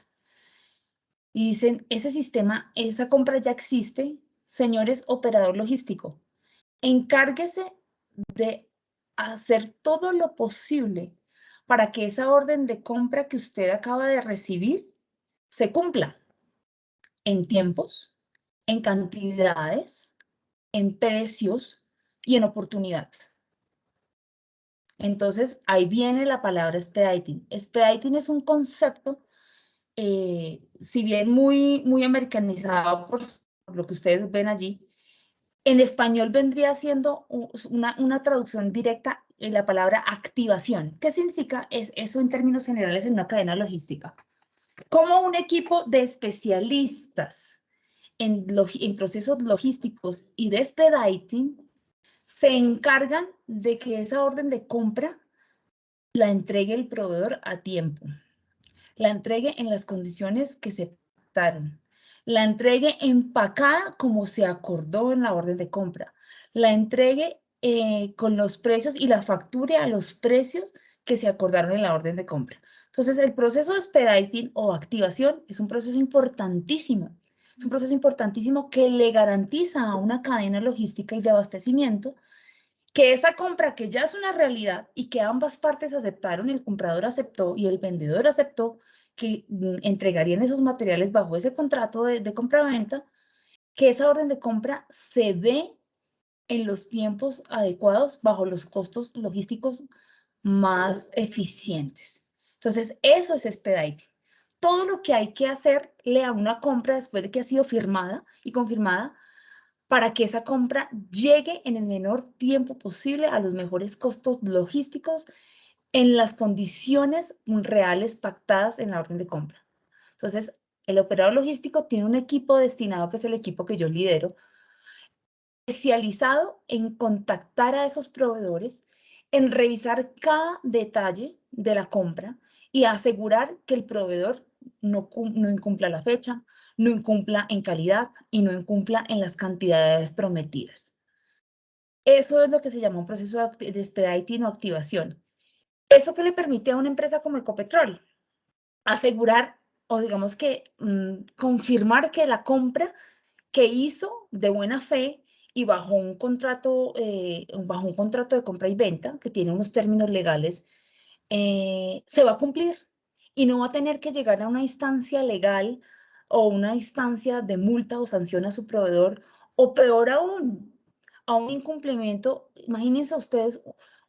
y dicen, ese sistema, esa compra ya existe, señores operador logístico, encárguese de hacer todo lo posible para que esa orden de compra que usted acaba de recibir se cumpla en tiempos, en cantidades, en precios y en oportunidad. Entonces, ahí viene la palabra expediting. Expediting es un concepto, si bien muy americanizado por lo que ustedes ven allí, en español vendría siendo una traducción directa en la palabra activación. ¿Qué significa eso en términos generales en una cadena logística? Como un equipo de especialistas en procesos logísticos y de expediting se encargan de que esa orden de compra la entregue el proveedor a tiempo, la entregue en las condiciones que se pactaron, la entregue empacada como se acordó en la orden de compra, la entregue con los precios y la facture a los precios que se acordaron en la orden de compra. Entonces, el proceso de expediting o activación es un proceso importantísimo, Es un proceso importantísimo que le garantiza a una cadena logística y de abastecimiento que esa compra que ya es una realidad y que ambas partes aceptaron, el comprador aceptó y el vendedor aceptó que entregarían esos materiales bajo ese contrato de compra-venta, que esa orden de compra se dé en los tiempos adecuados bajo los costos logísticos más eficientes. Entonces, eso es expediting. Todo lo que hay que hacerle a una compra después de que ha sido firmada y confirmada para que esa compra llegue en el menor tiempo posible a los mejores costos logísticos en las condiciones reales pactadas en la orden de compra. Entonces, el operador logístico tiene un equipo destinado, que es el equipo que yo lidero, especializado en contactar a esos proveedores, en revisar cada detalle de la compra y asegurar que el proveedor no incumpla la fecha, no incumpla en calidad y no incumpla en las cantidades prometidas. Eso es lo que se llama un proceso de expediting o activación. ¿Eso qué le permite a una empresa como Ecopetrol? Asegurar o digamos que confirmar que la compra que hizo de buena fe y bajo un contrato de compra y venta, que tiene unos términos legales, se va a cumplir y no va a tener que llegar a una instancia legal o una instancia de multa o sanción a su proveedor, o peor aún, a un incumplimiento. Imagínense ustedes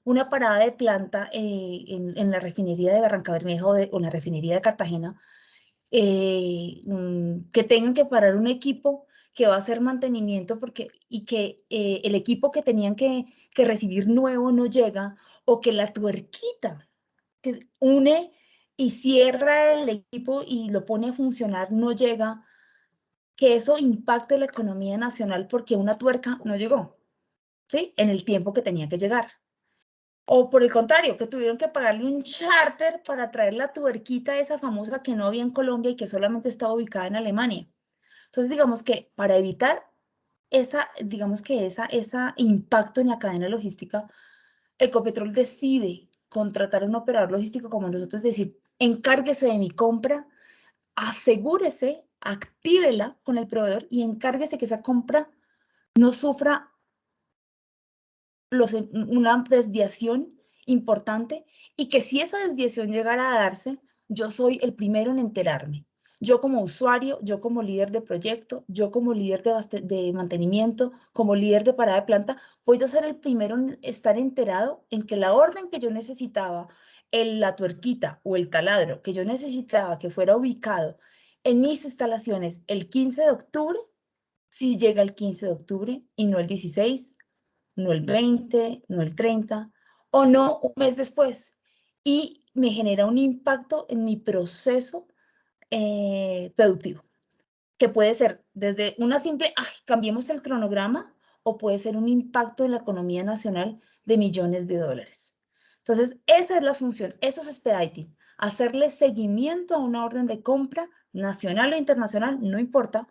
una parada de planta en la refinería de Barrancabermeja o en la refinería de Cartagena, que tengan que parar un equipo que va a hacer mantenimiento y que el equipo que tenían que recibir nuevo no llega, o que la tuerquita que une y cierra el equipo y lo pone a funcionar no llega, que eso impacte la economía nacional porque una tuerca no llegó, ¿sí? En el tiempo que tenía que llegar. O por el contrario, que tuvieron que pagarle un charter para traer la tuerquita esa famosa que no había en Colombia y que solamente estaba ubicada en Alemania. Entonces, digamos que para evitar ese impacto en la cadena logística, Ecopetrol decide contratar a un operador logístico como nosotros, decir, encárguese de mi compra, asegúrese, actívela con el proveedor y encárguese que esa compra no sufra una desviación importante, y que si esa desviación llegara a darse, yo soy el primero en enterarme. Yo como usuario, yo como líder de proyecto, yo como líder de mantenimiento, como líder de parada de planta, voy a ser el primero en estar enterado en que la orden que yo necesitaba, la tuerquita o el taladro que yo necesitaba que fuera ubicado en mis instalaciones el 15 de octubre, si llega el 15 de octubre y no el 16, no el 20, no el 30, o no un mes después. Y me genera un impacto en mi proceso productivo, que puede ser desde una simple, cambiemos el cronograma, o puede ser un impacto en la economía nacional de millones de dólares. Entonces, esa es la función, eso es expediting, hacerle seguimiento a una orden de compra nacional o internacional, no importa,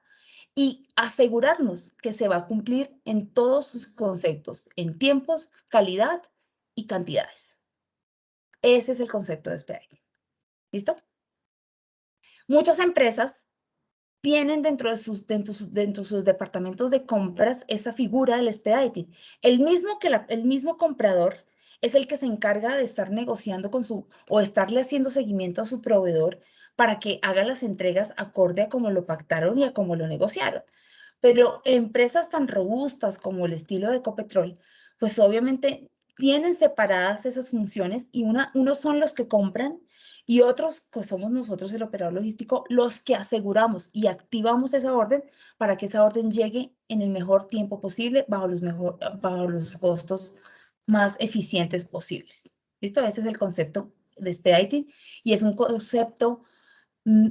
y asegurarnos que se va a cumplir en todos sus conceptos, en tiempos, calidad y cantidades. Ese es el concepto de expediting. ¿Listo? Muchas empresas tienen dentro de sus departamentos de compras esa figura del expediting. El mismo comprador es el que se encarga de estar negociando o estarle haciendo seguimiento a su proveedor para que haga las entregas acorde a como lo pactaron y a como lo negociaron. Pero empresas tan robustas como el estilo de Ecopetrol, pues obviamente tienen separadas esas funciones, y unos son los que compran y otros, pues somos nosotros, el operador logístico, los que aseguramos y activamos esa orden para que esa orden llegue en el mejor tiempo posible, bajo los costos más eficientes posibles. ¿Listo? Ese es el concepto de expediting, y es un concepto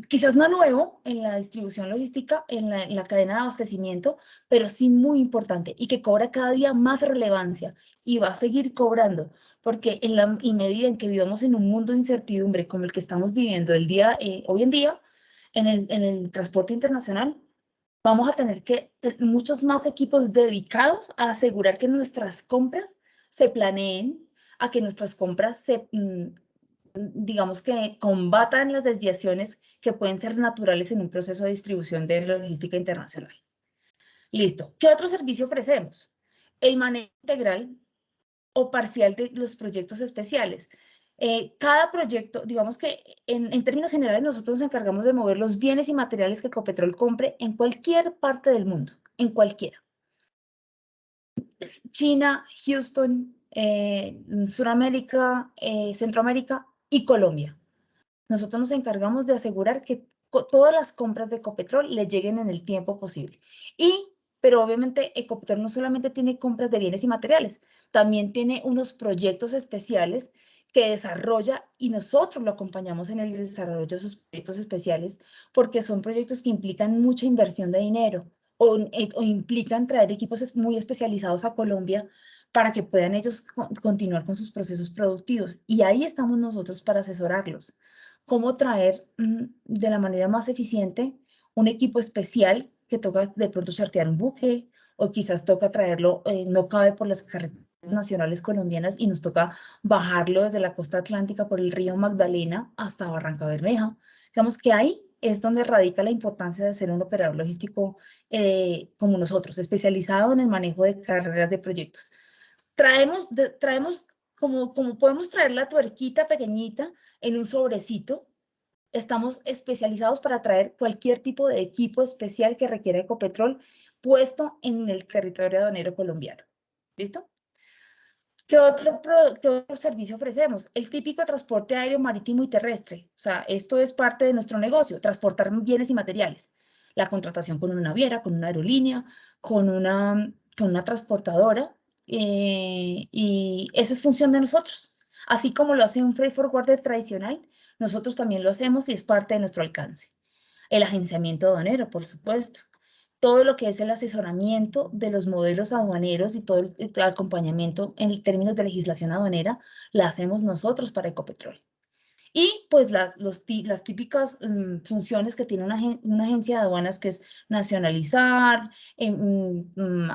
quizás no nuevo en la distribución logística, en la cadena de abastecimiento, pero sí muy importante y que cobra cada día más relevancia y va a seguir cobrando, porque en la medida en que vivamos en un mundo de incertidumbre como el que estamos viviendo hoy en día, en el transporte internacional, vamos a tener muchos más equipos dedicados a asegurar que nuestras compras se planeen, a que nuestras compras digamos que combatan las desviaciones que pueden ser naturales en un proceso de distribución de logística internacional. Listo. ¿Qué otro servicio ofrecemos? El manejo integral o parcial de los proyectos especiales. Cada proyecto, digamos que en términos generales nosotros nos encargamos de mover los bienes y materiales que Ecopetrol compre en cualquier parte del mundo, en cualquiera. China, Houston, Sudamérica, Centroamérica y Colombia. Nosotros nos encargamos de asegurar que todas las compras de Ecopetrol le lleguen en el tiempo posible. Pero obviamente Ecopetrol no solamente tiene compras de bienes y materiales, también tiene unos proyectos especiales que desarrolla y nosotros lo acompañamos en el desarrollo de esos proyectos especiales porque son proyectos que implican mucha inversión de dinero o implican traer equipos muy especializados a Colombia para que puedan ellos continuar con sus procesos productivos. Y ahí estamos nosotros para asesorarlos. Cómo traer de la manera más eficiente un equipo especial que toca de pronto chartear un buque o quizás toca traerlo, no cabe por las carreteras nacionales colombianas y nos toca bajarlo desde la costa atlántica por el río Magdalena hasta Barranca Bermeja. Digamos que ahí es donde radica la importancia de ser un operador logístico como nosotros, especializado en el manejo de carreras de proyectos. Traemos como podemos traer la tuerquita pequeñita en un sobrecito, estamos especializados para traer cualquier tipo de equipo especial que requiera Ecopetrol puesto en el territorio aduanero colombiano. ¿Listo? ¿Qué otro servicio ofrecemos? El típico transporte aéreo, marítimo y terrestre. O sea, esto es parte de nuestro negocio, transportar bienes y materiales. La contratación con una naviera, con una aerolínea, con una transportadora. Y esa es función de nosotros. Así como lo hace un freight forwarder tradicional, nosotros también lo hacemos y es parte de nuestro alcance. El agenciamiento aduanero, por supuesto. Todo lo que es el asesoramiento de los modelos aduaneros y todo el acompañamiento en términos de legislación aduanera, la hacemos nosotros para Ecopetrol. Y pues las típicas funciones que tiene una agencia de aduanas, que es nacionalizar,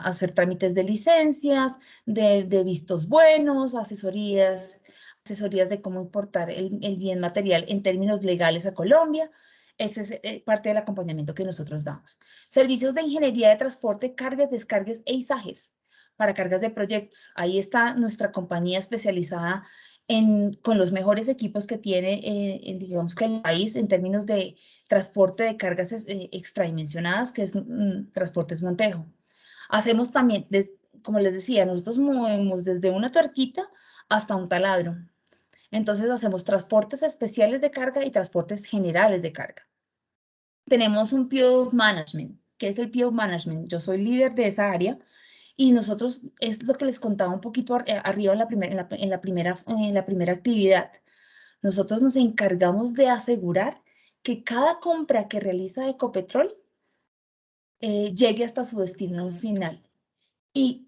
hacer trámites de licencias, de vistos buenos, asesorías de cómo importar el bien material en términos legales a Colombia. Ese es parte del acompañamiento que nosotros damos. Servicios de ingeniería de transporte, cargas, descargas e izajes para cargas de proyectos. Ahí está nuestra compañía especializada con los mejores equipos que tiene, digamos que el país en términos de transporte de cargas extradimensionadas, que es Transportes Montejo. Hacemos también, como les decía, nosotros movemos desde una tuerquita hasta un taladro. Entonces hacemos transportes especiales de carga y transportes generales de carga. Tenemos un PO Management. ¿Qué es el PO Management? Yo soy líder de esa área. Y nosotros, es lo que les contaba un poquito arriba en la primera actividad. Nosotros nos encargamos de asegurar que cada compra que realiza Ecopetrol llegue hasta su destino final. Y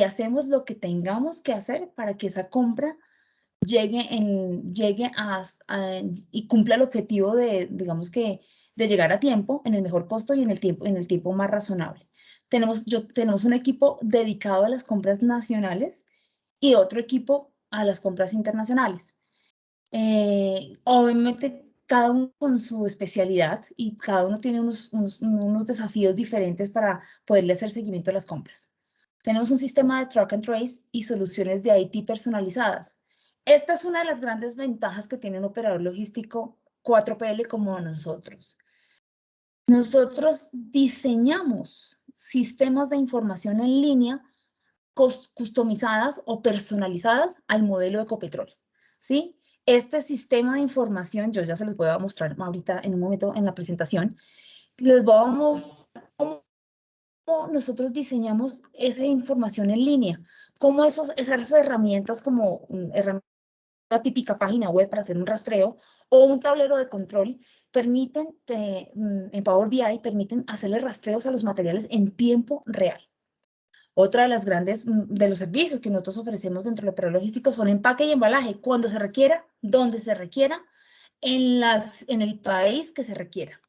hacemos lo que tengamos que hacer para que esa compra llegue y cumpla el objetivo de, digamos que, de llegar a tiempo, en el mejor costo y en el tiempo más razonable. Tenemos un equipo dedicado a las compras nacionales y otro equipo a las compras internacionales. Obviamente, cada uno con su especialidad y cada uno tiene unos desafíos diferentes para poderle hacer seguimiento a las compras. Tenemos un sistema de track and trace y soluciones de IT personalizadas. Esta es una de las grandes ventajas que tiene un operador logístico 4PL como nosotros. Nosotros diseñamos sistemas de información en línea customizadas o personalizadas al modelo de Ecopetrol, ¿sí? Este sistema de información, yo ya se los voy a mostrar ahorita en un momento en la presentación, les voy a mostrar cómo nosotros diseñamos esa información en línea, cómo esas herramientas como una típica página web para hacer un rastreo o un tablero de control permiten, en Power BI, permiten hacerle rastreos a los materiales en tiempo real. Otra de las grandes, de los servicios que nosotros ofrecemos dentro del operador logístico son empaque y embalaje, cuando se requiera, donde se requiera, en el país que se requiera.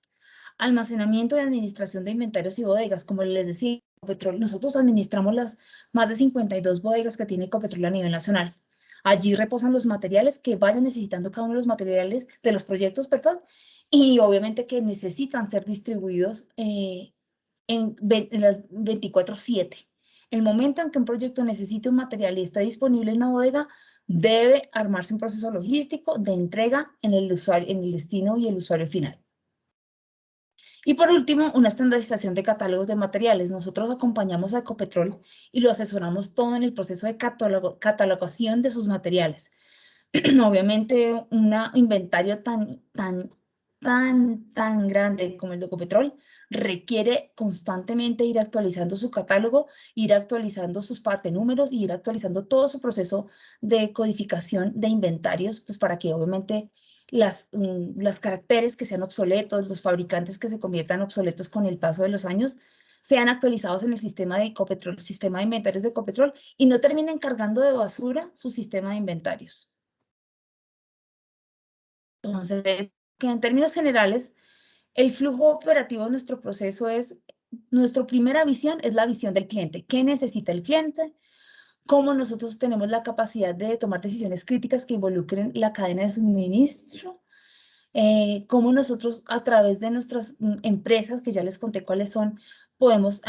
Almacenamiento y administración de inventarios y bodegas, como les decía, Ecopetrol, nosotros administramos las más de 52 bodegas que tiene Ecopetrol a nivel nacional. Allí reposan los materiales que vayan necesitando cada uno de los materiales de los proyectos, perdón, y obviamente que necesitan ser distribuidos en las 24/7. El momento en que un proyecto necesite un material y está disponible en una bodega, debe armarse un proceso logístico de entrega en el usuario, en el destino y el usuario final. Y por último, una estandarización de catálogos de materiales. Nosotros acompañamos a Ecopetrol y lo asesoramos todo en el proceso de catalogación de sus materiales. Obviamente, un inventario tan grande como el de Ecopetrol requiere constantemente ir actualizando su catálogo, ir actualizando sus partenúmeros y ir actualizando todo su proceso de codificación de inventarios, pues para que obviamente las caracteres que sean obsoletos, los fabricantes que se conviertan obsoletos con el paso de los años, sean actualizados en el sistema de Ecopetrol, el sistema de inventarios de Ecopetrol, y no terminen cargando de basura su sistema de inventarios. Entonces, que en términos generales, el flujo operativo de nuestro proceso es, nuestra primera visión es la visión del cliente. ¿Qué necesita el cliente? ¿Cómo nosotros tenemos la capacidad de tomar decisiones críticas que involucren la cadena de suministro? Cómo nosotros a través de nuestras empresas, que ya les conté cuáles son, podemos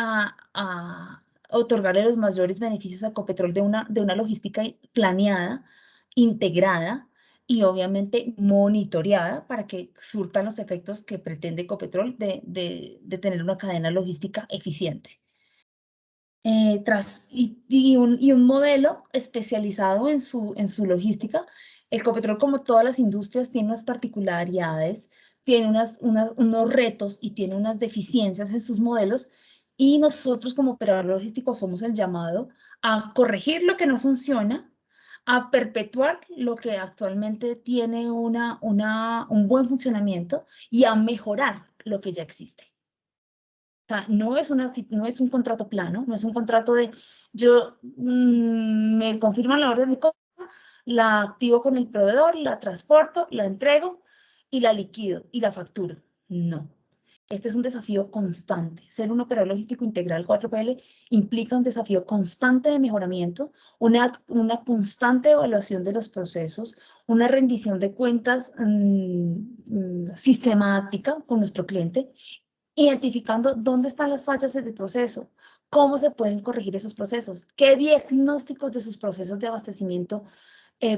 otorgarle los mayores beneficios a Ecopetrol de una logística planeada, integrada y obviamente monitoreada para que surtan los efectos que pretende Ecopetrol de tener una cadena logística eficiente. Y un modelo especializado en su logística. Ecopetrol, como todas las industrias, tiene unas particularidades, tiene unos retos y tiene unas deficiencias en sus modelos, y nosotros como operador logístico somos el llamado a corregir lo que no funciona, a perpetuar lo que actualmente tiene un buen funcionamiento y a mejorar lo que ya existe. O sea, no es un contrato plano, no es un contrato de yo me confirman la orden de compra, la activo con el proveedor, la transporto, la entrego y la liquido y la facturo. No. Este es un desafío constante. Ser un operador logístico integral 4PL implica un desafío constante de mejoramiento, una constante evaluación de los procesos, una rendición de cuentas sistemática con nuestro cliente, identificando dónde están las fallas del proceso, cómo se pueden corregir esos procesos, qué diagnósticos de sus procesos de abastecimiento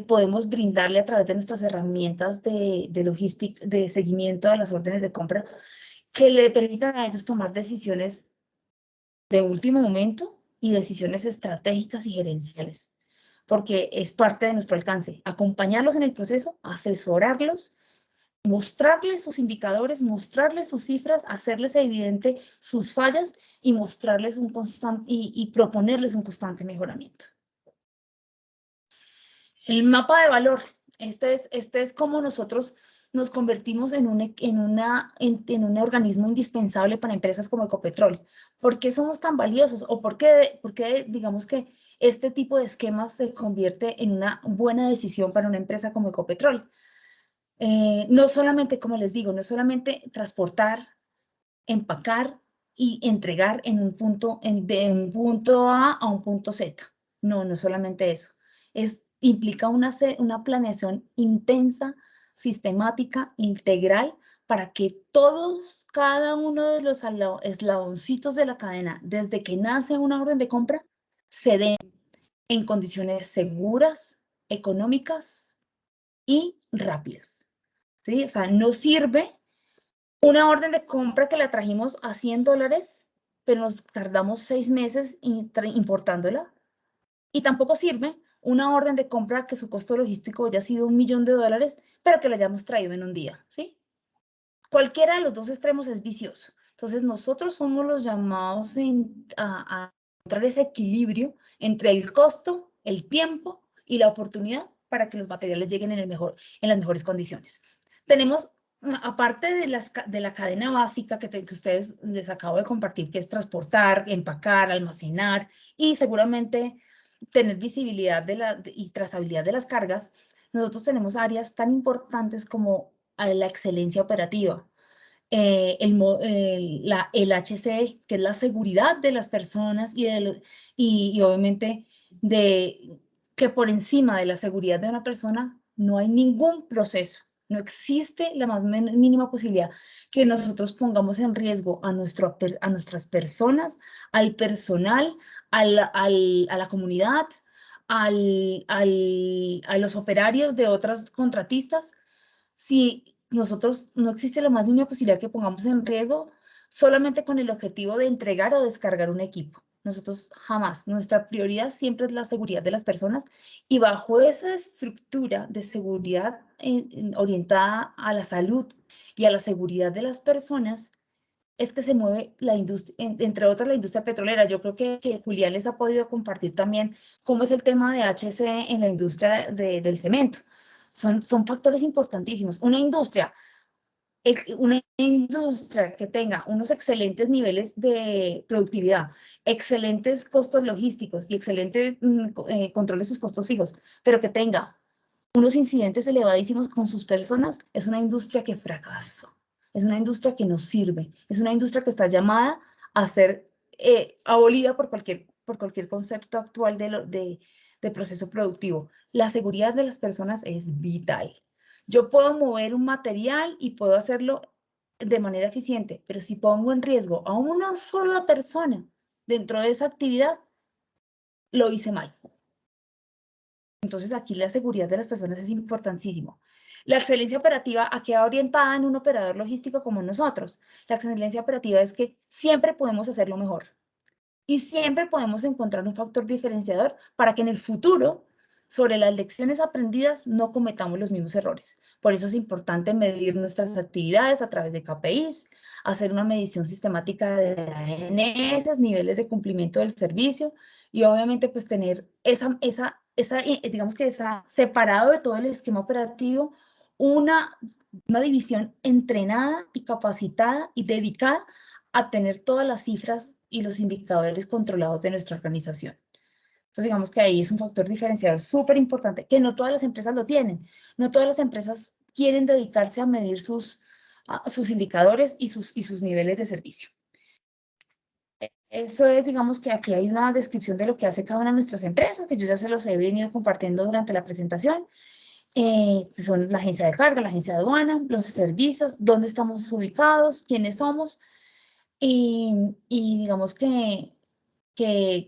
podemos brindarle a través de nuestras herramientas de logística, de seguimiento de las órdenes de compra, que le permitan a ellos tomar decisiones de último momento y decisiones estratégicas y gerenciales, porque es parte de nuestro alcance, acompañarlos en el proceso, asesorarlos, mostrarles sus indicadores, mostrarles sus cifras, hacerles evidente sus fallas y mostrarles y proponerles un constante mejoramiento. El mapa de valor, este es como nosotros nos convertimos en un organismo indispensable para empresas como Ecopetrol. ¿Por qué somos tan valiosos? ¿O por qué digamos que este tipo de esquemas se convierte en una buena decisión para una empresa como Ecopetrol? No solamente, como les digo, no solamente transportar, empacar y entregar en un punto, de un punto A a un punto Z. No, no solamente eso. Implica una planeación intensa, sistemática, integral, para que cada uno de los eslaboncitos de la cadena, desde que nace una orden de compra, se den en condiciones seguras, económicas y rápidas. ¿Sí? O sea, no sirve una orden de compra que la trajimos a $100, pero nos tardamos 6 meses importándola. Y tampoco sirve una orden de compra que su costo logístico haya sido $1 millón, pero que la hayamos traído en un día, ¿sí? Cualquiera de los dos extremos es vicioso. Entonces, nosotros somos los llamados a encontrar ese equilibrio entre el costo, el tiempo y la oportunidad para que los materiales lleguen en las mejores condiciones. Tenemos, aparte de la cadena básica que ustedes les acabo de compartir, que es transportar, empacar, almacenar y seguramente tener visibilidad y trazabilidad de las cargas, nosotros tenemos áreas tan importantes como la excelencia operativa, el HCE, que es la seguridad de las personas y obviamente de que por encima de la seguridad de una persona no hay ningún proceso. No existe la más mínima posibilidad que nosotros pongamos en riesgo a nuestras personas, al personal, a la comunidad, a los operarios de otras contratistas. Si nosotros no existe la más mínima posibilidad que pongamos en riesgo solamente con el objetivo de entregar o descargar un equipo. Nosotros jamás, nuestra prioridad siempre es la seguridad de las personas y bajo esa estructura de seguridad orientada a la salud y a la seguridad de las personas, es que se mueve la industria, entre otras la industria petrolera. Yo creo que Julián les ha podido compartir también cómo es el tema de HC en la industria del cemento. Son factores importantísimos. Una industria que tenga unos excelentes niveles de productividad, excelentes costos logísticos y excelente control de sus costos fijos, pero que tenga unos incidentes elevadísimos con sus personas, es una industria que fracasó. Es una industria que no sirve. Es una industria que está llamada a ser abolida por cualquier concepto actual de proceso productivo. La seguridad de las personas es vital. Yo puedo mover un material y puedo hacerlo de manera eficiente, pero si pongo en riesgo a una sola persona dentro de esa actividad, lo hice mal. Entonces aquí la seguridad de las personas es importantísimo. La excelencia operativa, ¿a qué va orientada en un operador logístico como nosotros? La excelencia operativa es que siempre podemos hacerlo mejor y siempre podemos encontrar un factor diferenciador para que en el futuro, sobre las lecciones aprendidas, no cometamos los mismos errores. Por eso es importante medir nuestras actividades a través de KPIs, hacer una medición sistemática de ANS, niveles de cumplimiento del servicio y obviamente pues tener digamos que esa separado de todo el esquema operativo, una división entrenada y capacitada y dedicada a tener todas las cifras y los indicadores controlados de nuestra organización. Entonces, digamos que ahí es un factor diferenciador súper importante, que no todas las empresas lo tienen. No todas las empresas quieren dedicarse a medir sus indicadores y sus niveles de servicio. Eso es, digamos que aquí hay una descripción de lo que hace cada una de nuestras empresas, que yo ya se los he venido compartiendo durante la presentación. Son la agencia de carga, la agencia de aduana, los servicios, dónde estamos ubicados, quiénes somos, y digamos que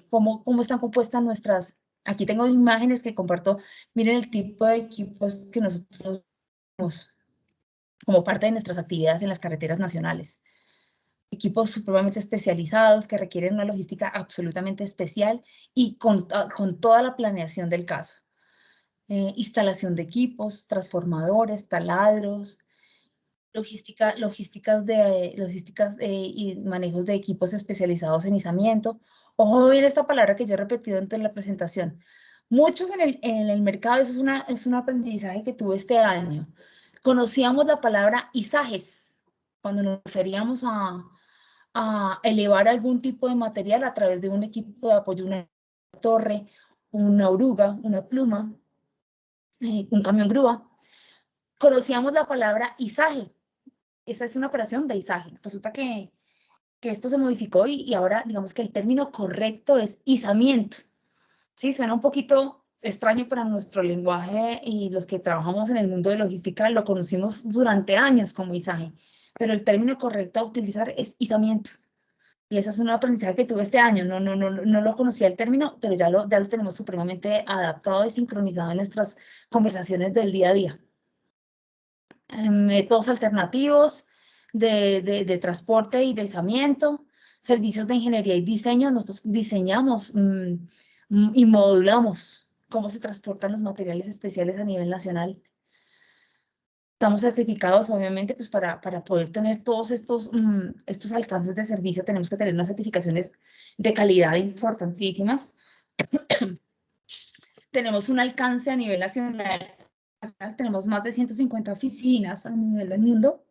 cómo están compuestas nuestras. Aquí tengo imágenes que comparto. Miren el tipo de equipos que nosotros tenemos como parte de nuestras actividades en las carreteras nacionales. Equipos supremamente especializados que requieren una logística absolutamente especial y con toda la planeación del caso. Instalación de equipos, transformadores, taladros, logísticas y manejos de equipos especializados en izamiento. Ojo bien esta palabra que yo he repetido en toda la presentación. Muchos en el mercado, eso es un aprendizaje que tuve este año. Conocíamos la palabra izajes cuando nos referíamos a elevar algún tipo de material a través de un equipo de apoyo, una torre, una oruga, una pluma, un camión grúa. Conocíamos la palabra izaje. Esa es una operación de izaje. Resulta que esto se modificó y ahora digamos que el término correcto es izamiento. Sí, suena un poquito extraño para nuestro lenguaje y los que trabajamos en el mundo de logística lo conocimos durante años como izaje, pero el término correcto a utilizar es izamiento. Y ese es un aprendizaje que tuve este año. No lo conocía el término, pero ya lo tenemos supremamente adaptado y sincronizado en nuestras conversaciones del día a día. Métodos alternativos de transporte y deslizamiento, servicios de ingeniería y diseño. Nosotros diseñamos y modulamos cómo se transportan los materiales especiales a nivel nacional. Estamos certificados, obviamente, pues para poder tener todos estos alcances de servicio, tenemos que tener unas certificaciones de calidad importantísimas. Tenemos un alcance a nivel nacional. Tenemos más de 150 oficinas a nivel del mundo.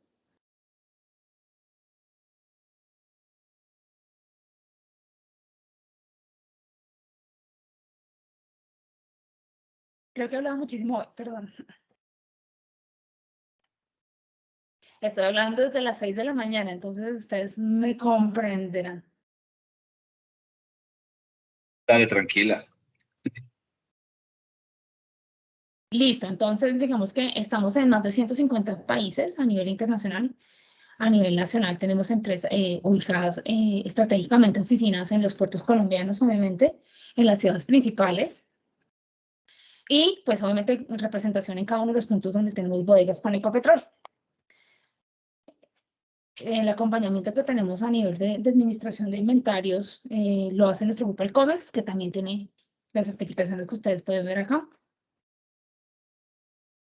Creo que he hablado muchísimo hoy, perdón. Estoy hablando desde las 6 de la mañana, entonces ustedes me comprenderán. Dale, tranquila. Listo, entonces digamos que estamos en más de 150 países a nivel internacional. A nivel nacional tenemos empresas ubicadas estratégicamente oficinas en los puertos colombianos, obviamente, en las ciudades principales. Y pues obviamente representación en cada uno de los puntos donde tenemos bodegas con Ecopetrol. El acompañamiento que tenemos a nivel de administración de inventarios lo hace nuestro grupo el COMEX, que también tiene las certificaciones que ustedes pueden ver acá.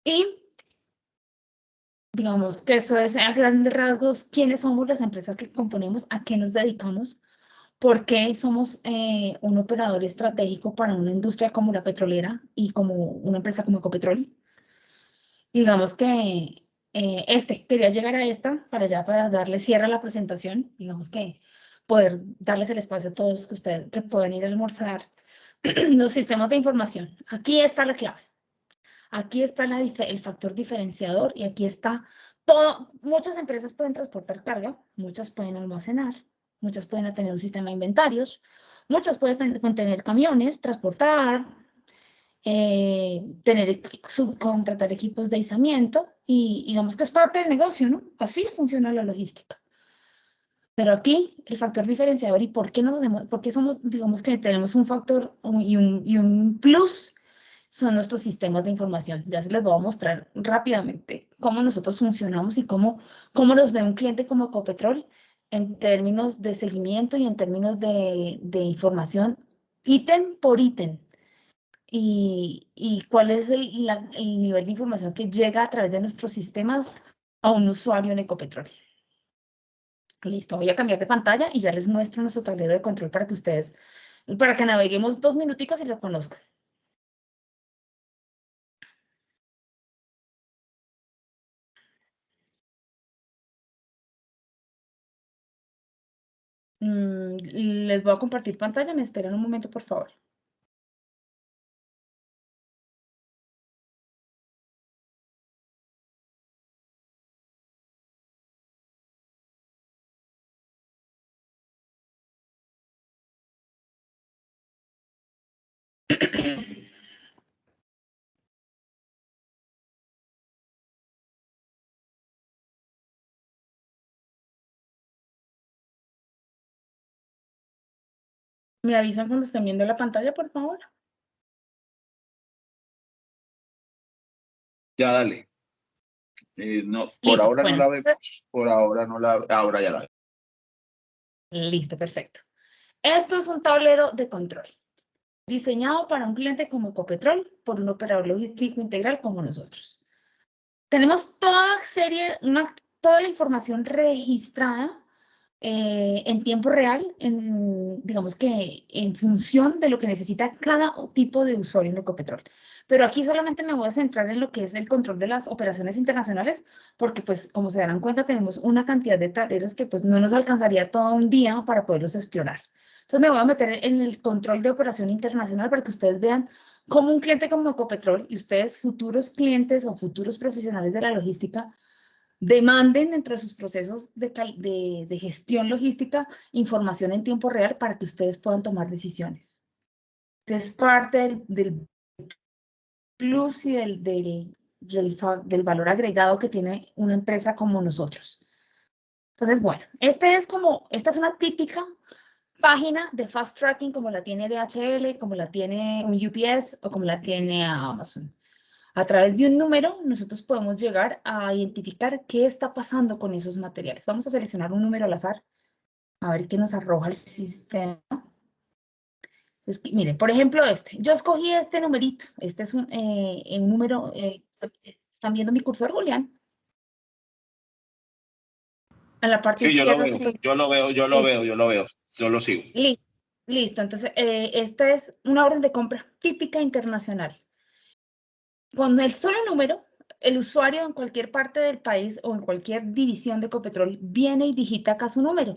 Y digamos que eso es a grandes rasgos quiénes somos las empresas que componemos, a qué nos dedicamos, por qué somos un operador estratégico para una industria como la petrolera y como una empresa como Ecopetrol. Digamos que quería llegar a esta para ya para darle cierre a la presentación, digamos que poder darles el espacio a todos que ustedes que puedan ir a almorzar los sistemas de información. Aquí está la clave. Aquí está el factor diferenciador y aquí está todo. Muchas empresas pueden transportar carga, muchas pueden almacenar, muchas pueden tener un sistema de inventarios, muchas pueden tener camiones, transportar, subcontratar equipos de aislamiento y digamos que es parte del negocio, ¿no? Así funciona la logística. Pero aquí el factor diferenciador y por qué nos hacemos, por qué somos, digamos que tenemos un factor y un plus son nuestros sistemas de información. Ya se les voy a mostrar rápidamente cómo nosotros funcionamos y cómo nos ve un cliente como Ecopetrol en términos de seguimiento y en términos de información ítem por ítem. Y cuál es el nivel de información que llega a través de nuestros sistemas a un usuario en Ecopetrol. Listo, voy a cambiar de pantalla y ya les muestro nuestro tablero de control para que ustedes, para que naveguemos 2 minuticos y lo conozcan. Les voy a compartir pantalla, me esperan un momento, por favor. ¿Me avisan cuando estén viendo la pantalla, por favor? Ya, dale. No, por Listo, ahora no bueno. la vemos, por ahora no la, ahora ya la vemos. Listo, perfecto. Esto es un tablero de control, diseñado para un cliente como Ecopetrol por un operador logístico integral como nosotros. Tenemos toda la información registrada en tiempo real, digamos que en función de lo que necesita cada tipo de usuario en Ecopetrol. Pero aquí solamente me voy a centrar en lo que es el control de las operaciones internacionales, porque pues como se darán cuenta tenemos una cantidad de tableros que pues no nos alcanzaría todo un día para poderlos explorar. Entonces me voy a meter en el control de operación internacional para que ustedes vean cómo un cliente como Ecopetrol y ustedes futuros clientes o futuros profesionales de la logística demanden dentro de sus procesos de gestión logística información en tiempo real para que ustedes puedan tomar decisiones. Es parte del plus y del valor agregado que tiene una empresa como nosotros. Entonces, bueno, esta es una típica página de fast tracking como la tiene DHL, como la tiene un UPS o como la tiene Amazon. A través de un número, nosotros podemos llegar a identificar qué está pasando con esos materiales. Vamos a seleccionar un número al azar, a ver qué nos arroja el sistema. Miren, por ejemplo, yo escogí este numerito. Este es un número, ¿están viendo mi cursor, Julián? A la parte Sí, yo lo izquierda. veo, yo lo veo, yo lo veo, yo lo veo, yo lo sigo. Listo, entonces esta es una orden de compra típica internacional. Con el solo número, el usuario en cualquier parte del país o en cualquier división de Ecopetrol viene y digita acá su número.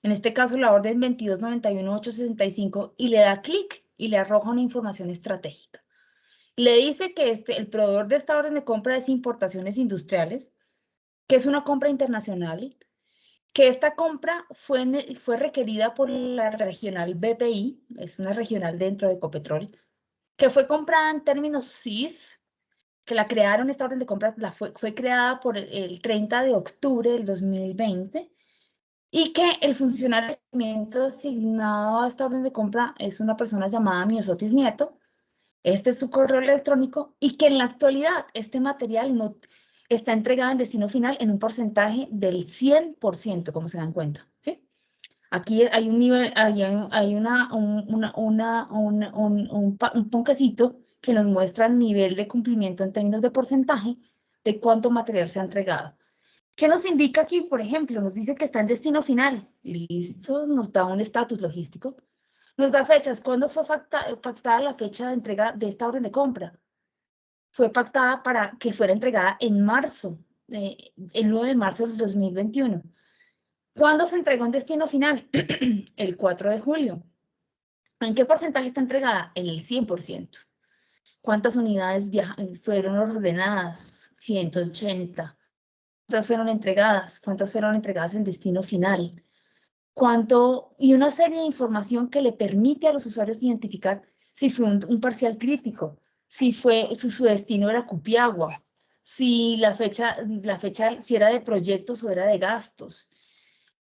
En este caso, la orden 2291-865 y le da clic y le arroja una información estratégica. Le dice que el proveedor de esta orden de compra es Importaciones Industriales, que es una compra internacional, que esta compra fue requerida por la regional BPI, es una regional dentro de Ecopetrol, que fue comprada en términos CIF, que la crearon, esta orden de compra fue creada por el 30 de octubre del 2020 y que el funcionario de seguimiento asignado a esta orden de compra es una persona llamada Miosotis Nieto. Este es su correo electrónico y que en la actualidad este material no está entregado en destino final en un porcentaje del 100%, como se dan cuenta, ¿sí? Aquí hay un nivel, hay un puntecito que nos muestra el nivel de cumplimiento en términos de porcentaje de cuánto material se ha entregado. ¿Qué nos indica aquí? Por ejemplo, nos dice que está en destino final. Listo, nos da un estatus logístico. Nos da fechas. ¿Cuándo fue pactada la fecha de entrega de esta orden de compra? Fue pactada para que fuera entregada en marzo, el 9 de marzo del 2021. ¿Cuándo se entregó en destino final? El 4 de julio. ¿En qué porcentaje está entregada? En el 100%. ¿Cuántas unidades fueron ordenadas? 180. ¿Cuántas fueron entregadas? ¿Cuántas fueron entregadas en destino final? ¿Cuánto? Y una serie de información que le permite a los usuarios identificar si fue un parcial crítico, si su destino era Cupiagua, si la fecha, si era de proyectos o era de gastos.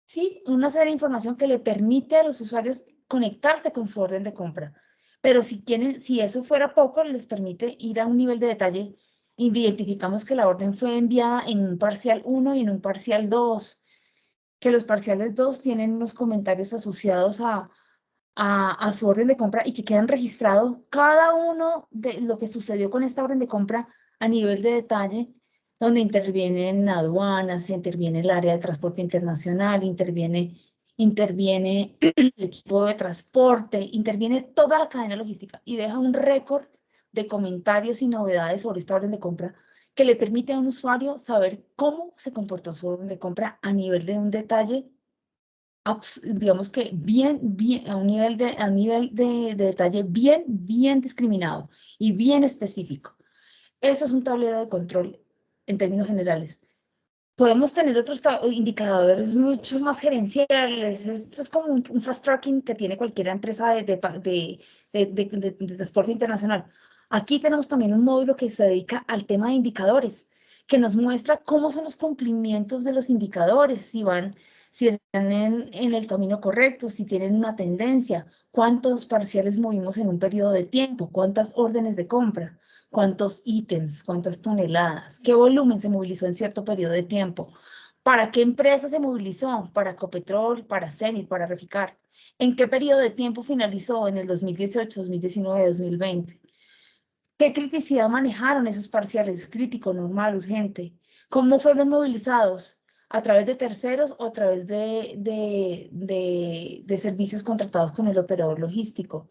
Sí, una serie de información que le permite a los usuarios conectarse con su orden de compra. Pero si eso fuera poco, les permite ir a un nivel de detalle. Identificamos que la orden fue enviada en un parcial 1 y en un parcial 2, que los parciales 2 tienen unos comentarios asociados a su orden de compra y que quedan registrados cada uno de lo que sucedió con esta orden de compra a nivel de detalle, donde intervienen aduanas, interviene el área de transporte internacional, interviene el equipo de transporte, interviene toda la cadena logística y deja un récord de comentarios y novedades sobre esta orden de compra que le permite a un usuario saber cómo se comportó su orden de compra a nivel de un detalle, digamos que a un nivel de detalle bien discriminado y bien específico. Esto es un tablero de control en términos generales. Podemos tener otros indicadores mucho más gerenciales. Esto es como un fast tracking que tiene cualquier empresa de transporte internacional. Aquí tenemos también un módulo que se dedica al tema de indicadores, que nos muestra cómo son los cumplimientos de los indicadores, si están en el camino correcto, si tienen una tendencia, cuántos parciales movimos en un periodo de tiempo, cuántas órdenes de compra, cuántos ítems, cuántas toneladas, qué volumen se movilizó en cierto periodo de tiempo, para qué empresa se movilizó, para Ecopetrol, para Cenit, para Reficar, en qué periodo de tiempo finalizó, en el 2018, 2019, 2020. ¿Qué criticidad manejaron esos parciales? Crítico, normal, urgente. ¿Cómo fueron movilizados? ¿A través de terceros o a través de servicios contratados con el operador logístico?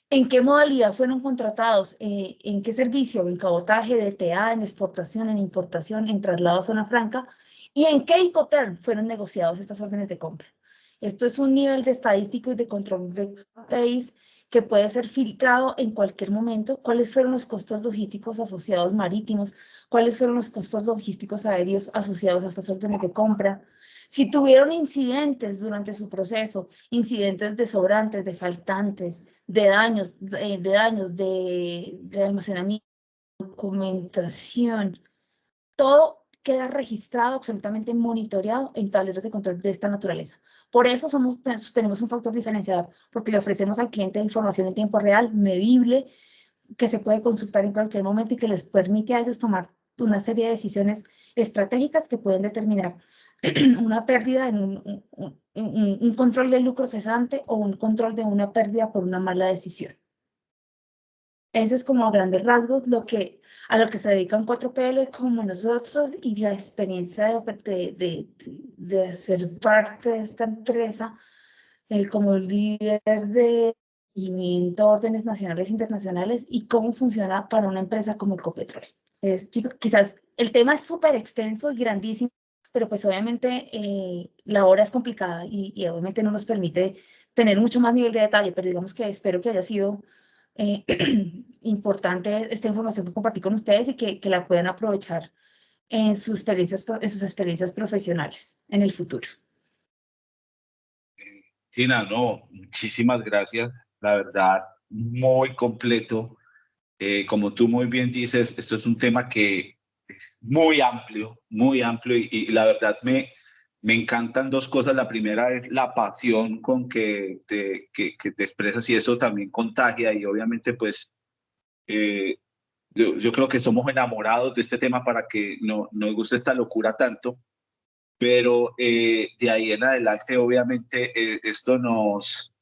¿En qué modalidad fueron contratados? ¿En qué servicio? ¿En cabotaje, DTA, en exportación, en importación, en traslado a zona franca? ¿Y en qué Incoterm fueron negociados estas órdenes de compra? Esto es un nivel de estadístico y de control de KPIs que puede ser filtrado en cualquier momento. ¿Cuáles fueron los costos logísticos asociados marítimos? ¿Cuáles fueron los costos logísticos aéreos asociados a estas órdenes de compra? Si tuvieron incidentes durante su proceso, incidentes de sobrantes, de faltantes, de daños, de almacenamiento, documentación, todo queda registrado, absolutamente monitoreado en tableros de control de esta naturaleza. Por eso tenemos un factor diferenciador, porque le ofrecemos al cliente información en tiempo real, medible, que se puede consultar en cualquier momento y que les permite a ellos tomar una serie de decisiones estratégicas que pueden determinar una pérdida en un control de lucro cesante o un control de una pérdida por una mala decisión. Ese es como a grandes rasgos a lo que se dedica un 4PL como nosotros y la experiencia de ser parte de esta empresa como líder de seguimiento a órdenes nacionales e internacionales y cómo funciona para una empresa como Ecopetrol. Chicos, quizás el tema es súper extenso y grandísimo, pero pues obviamente la hora es complicada y obviamente no nos permite tener mucho más nivel de detalle, pero digamos que espero que haya sido importante esta información que compartí con ustedes y que la puedan aprovechar en sus experiencias profesionales en el futuro. Gina, no, muchísimas gracias. La verdad, muy completo Como tú muy bien dices, esto es un tema que es muy amplio y la verdad me encantan dos cosas. La primera es la pasión con que te expresas y eso también contagia y obviamente pues eh, yo creo que somos enamorados de este tema para que no nos guste esta locura tanto, pero de ahí en adelante obviamente esto nos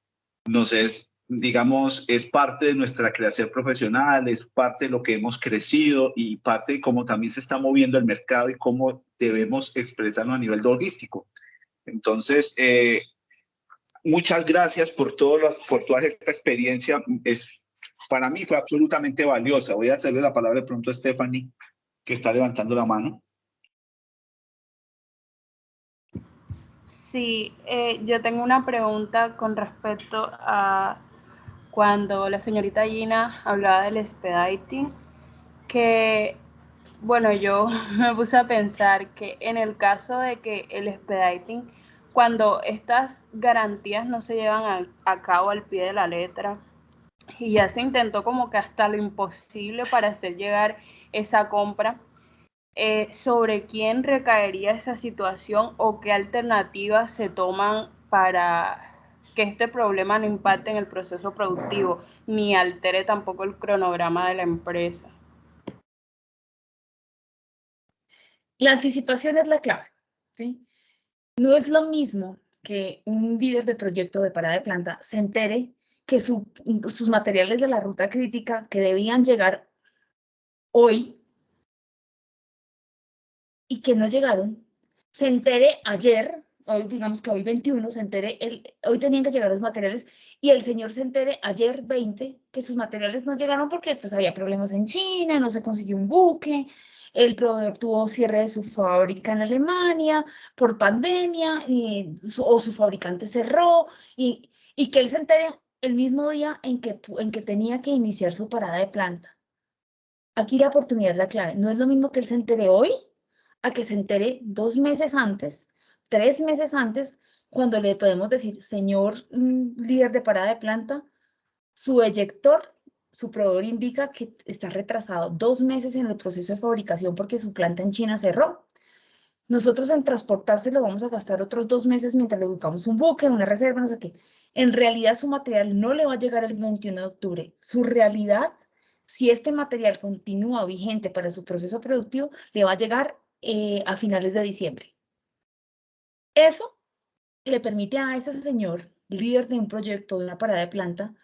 es, digamos, es parte de nuestra creación profesional, es parte de lo que hemos crecido y parte de cómo también se está moviendo el mercado y cómo debemos expresarnos a nivel logístico. Entonces, muchas gracias por toda esta experiencia. Para mí fue absolutamente valiosa. Voy a hacerle la palabra de pronto a Stephanie, que está levantando la mano. Sí, yo tengo una pregunta con respecto a cuando la señorita Gina hablaba del expediting, que, bueno, yo me puse a pensar que en el caso de que el expediting, cuando estas garantías no se llevan a cabo al pie de la letra, y ya se intentó como que hasta lo imposible para hacer llegar esa compra, sobre quién recaería esa situación o qué alternativas se toman para que este problema no impacte en el proceso productivo ni altere tampoco el cronograma de la empresa. La anticipación es la clave, ¿sí? No es lo mismo que un líder de proyecto de parada de planta se entere que sus materiales de la ruta crítica que debían llegar hoy y que no llegaron, se entere ayer, hoy digamos que hoy 21, se entere, hoy tenían que llegar los materiales y el señor se entere ayer 20 que sus materiales no llegaron porque pues había problemas en China, no se consiguió un buque, el proveedor tuvo cierre de su fábrica en Alemania por pandemia o su fabricante cerró y que él se entere el mismo día en que tenía que iniciar su parada de planta. Aquí la oportunidad es la clave. No es lo mismo que él se entere hoy a que se entere 2 meses antes, 3 meses antes, cuando le podemos decir, señor líder de parada de planta, su eyector, su proveedor indica que está retrasado 2 meses en el proceso de fabricación porque su planta en China cerró. Nosotros en transportárselo vamos a gastar otros 2 meses mientras le buscamos un buque, una reserva, no sé qué. En realidad su material no le va a llegar el 21 de octubre. Su realidad, si este material continúa vigente para su proceso productivo, le va a llegar a finales de diciembre. Eso le permite a ese señor, líder de un proyecto, de una parada de planta,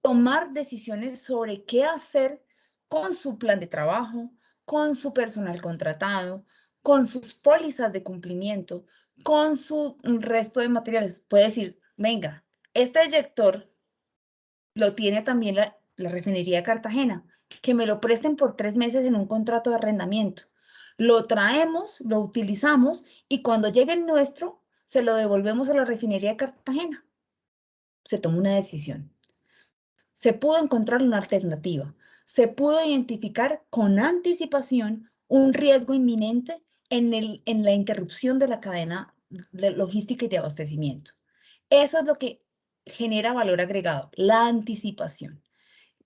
tomar decisiones sobre qué hacer con su plan de trabajo, con su personal contratado, con sus pólizas de cumplimiento, con su resto de materiales. Puede decir, venga, este eyector lo tiene también la refinería de Cartagena, que me lo presten por 3 meses en un contrato de arrendamiento. Lo traemos, lo utilizamos y cuando llegue el nuestro, se lo devolvemos a la refinería de Cartagena. Se toma una decisión. Se pudo encontrar una alternativa. Se pudo identificar con anticipación un riesgo inminente en la interrupción de la cadena de logística y de abastecimiento. Eso es lo que genera valor agregado, la anticipación.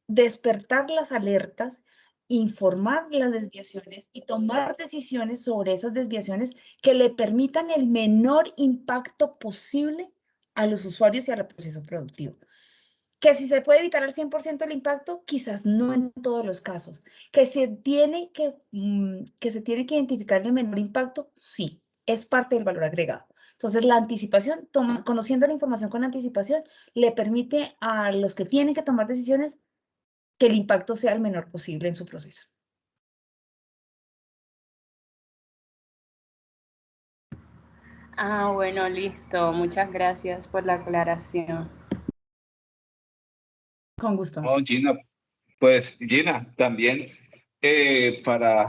Despertar las alertas, informar las desviaciones y tomar decisiones sobre esas desviaciones que le permitan el menor impacto posible a los usuarios y al proceso productivo. Que si se puede evitar al 100% el impacto, quizás no en todos los casos. Que se tiene que identificar el menor impacto, sí, es parte del valor agregado. Entonces, la anticipación, conociendo la información con anticipación, le permite a los que tienen que tomar decisiones que el impacto sea el menor posible en su proceso. Ah, bueno, listo. Muchas gracias por la aclaración. Con gusto. No, Gina, pues Gina, también para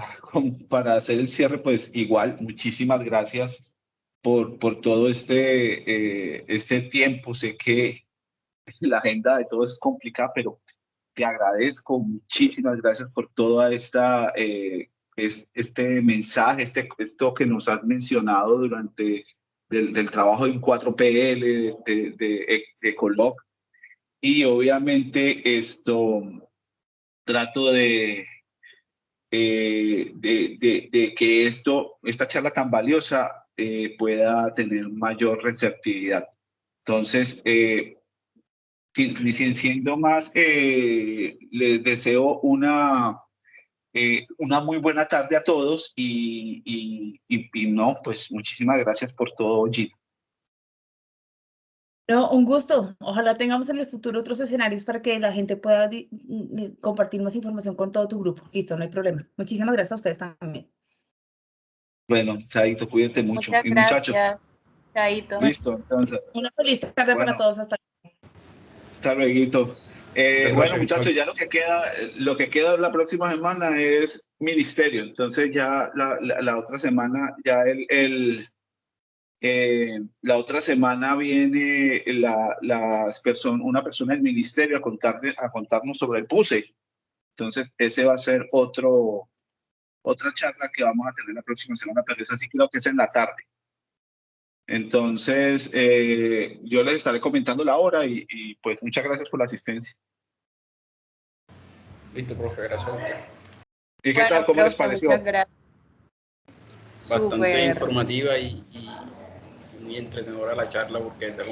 hacer el cierre, pues igual, muchísimas gracias por todo este tiempo. Sé que la agenda de todo es complicada, pero te agradezco, muchísimas gracias por toda este mensaje, esto que nos has mencionado durante del trabajo de un 4PL, de Ecoloc. Y obviamente trato de que esta charla tan valiosa pueda tener mayor receptividad. Entonces, siendo más, les deseo una muy buena tarde a todos y no, pues muchísimas gracias por todo, Gina. No, un gusto. Ojalá tengamos en el futuro otros escenarios para que la gente pueda compartir más información con todo tu grupo. Listo, no hay problema. Muchísimas gracias a ustedes también. Bueno, Chaito, cuídate mucho. Muchas Y muchachos, gracias. Chaito. listo, entonces, Una feliz tarde para todos. Hasta luego. Bueno, gracias, muchachos, Nicole. ya lo que queda la próxima semana es ministerio. Entonces ya la otra semana, ya la otra semana viene una persona del ministerio a contarnos sobre el PUSE. Entonces, ese va a ser otra charla que vamos a tener la próxima semana, pero esa sí creo que es en la tarde. Entonces, yo les estaré comentando la hora y pues muchas gracias por la asistencia. Listo, profe, gracias a usted. ¿Y qué tal? ¿Cómo les profe, pareció? muchas gracias. Bastante Súper. informativa y muy entretenedora la charla porque está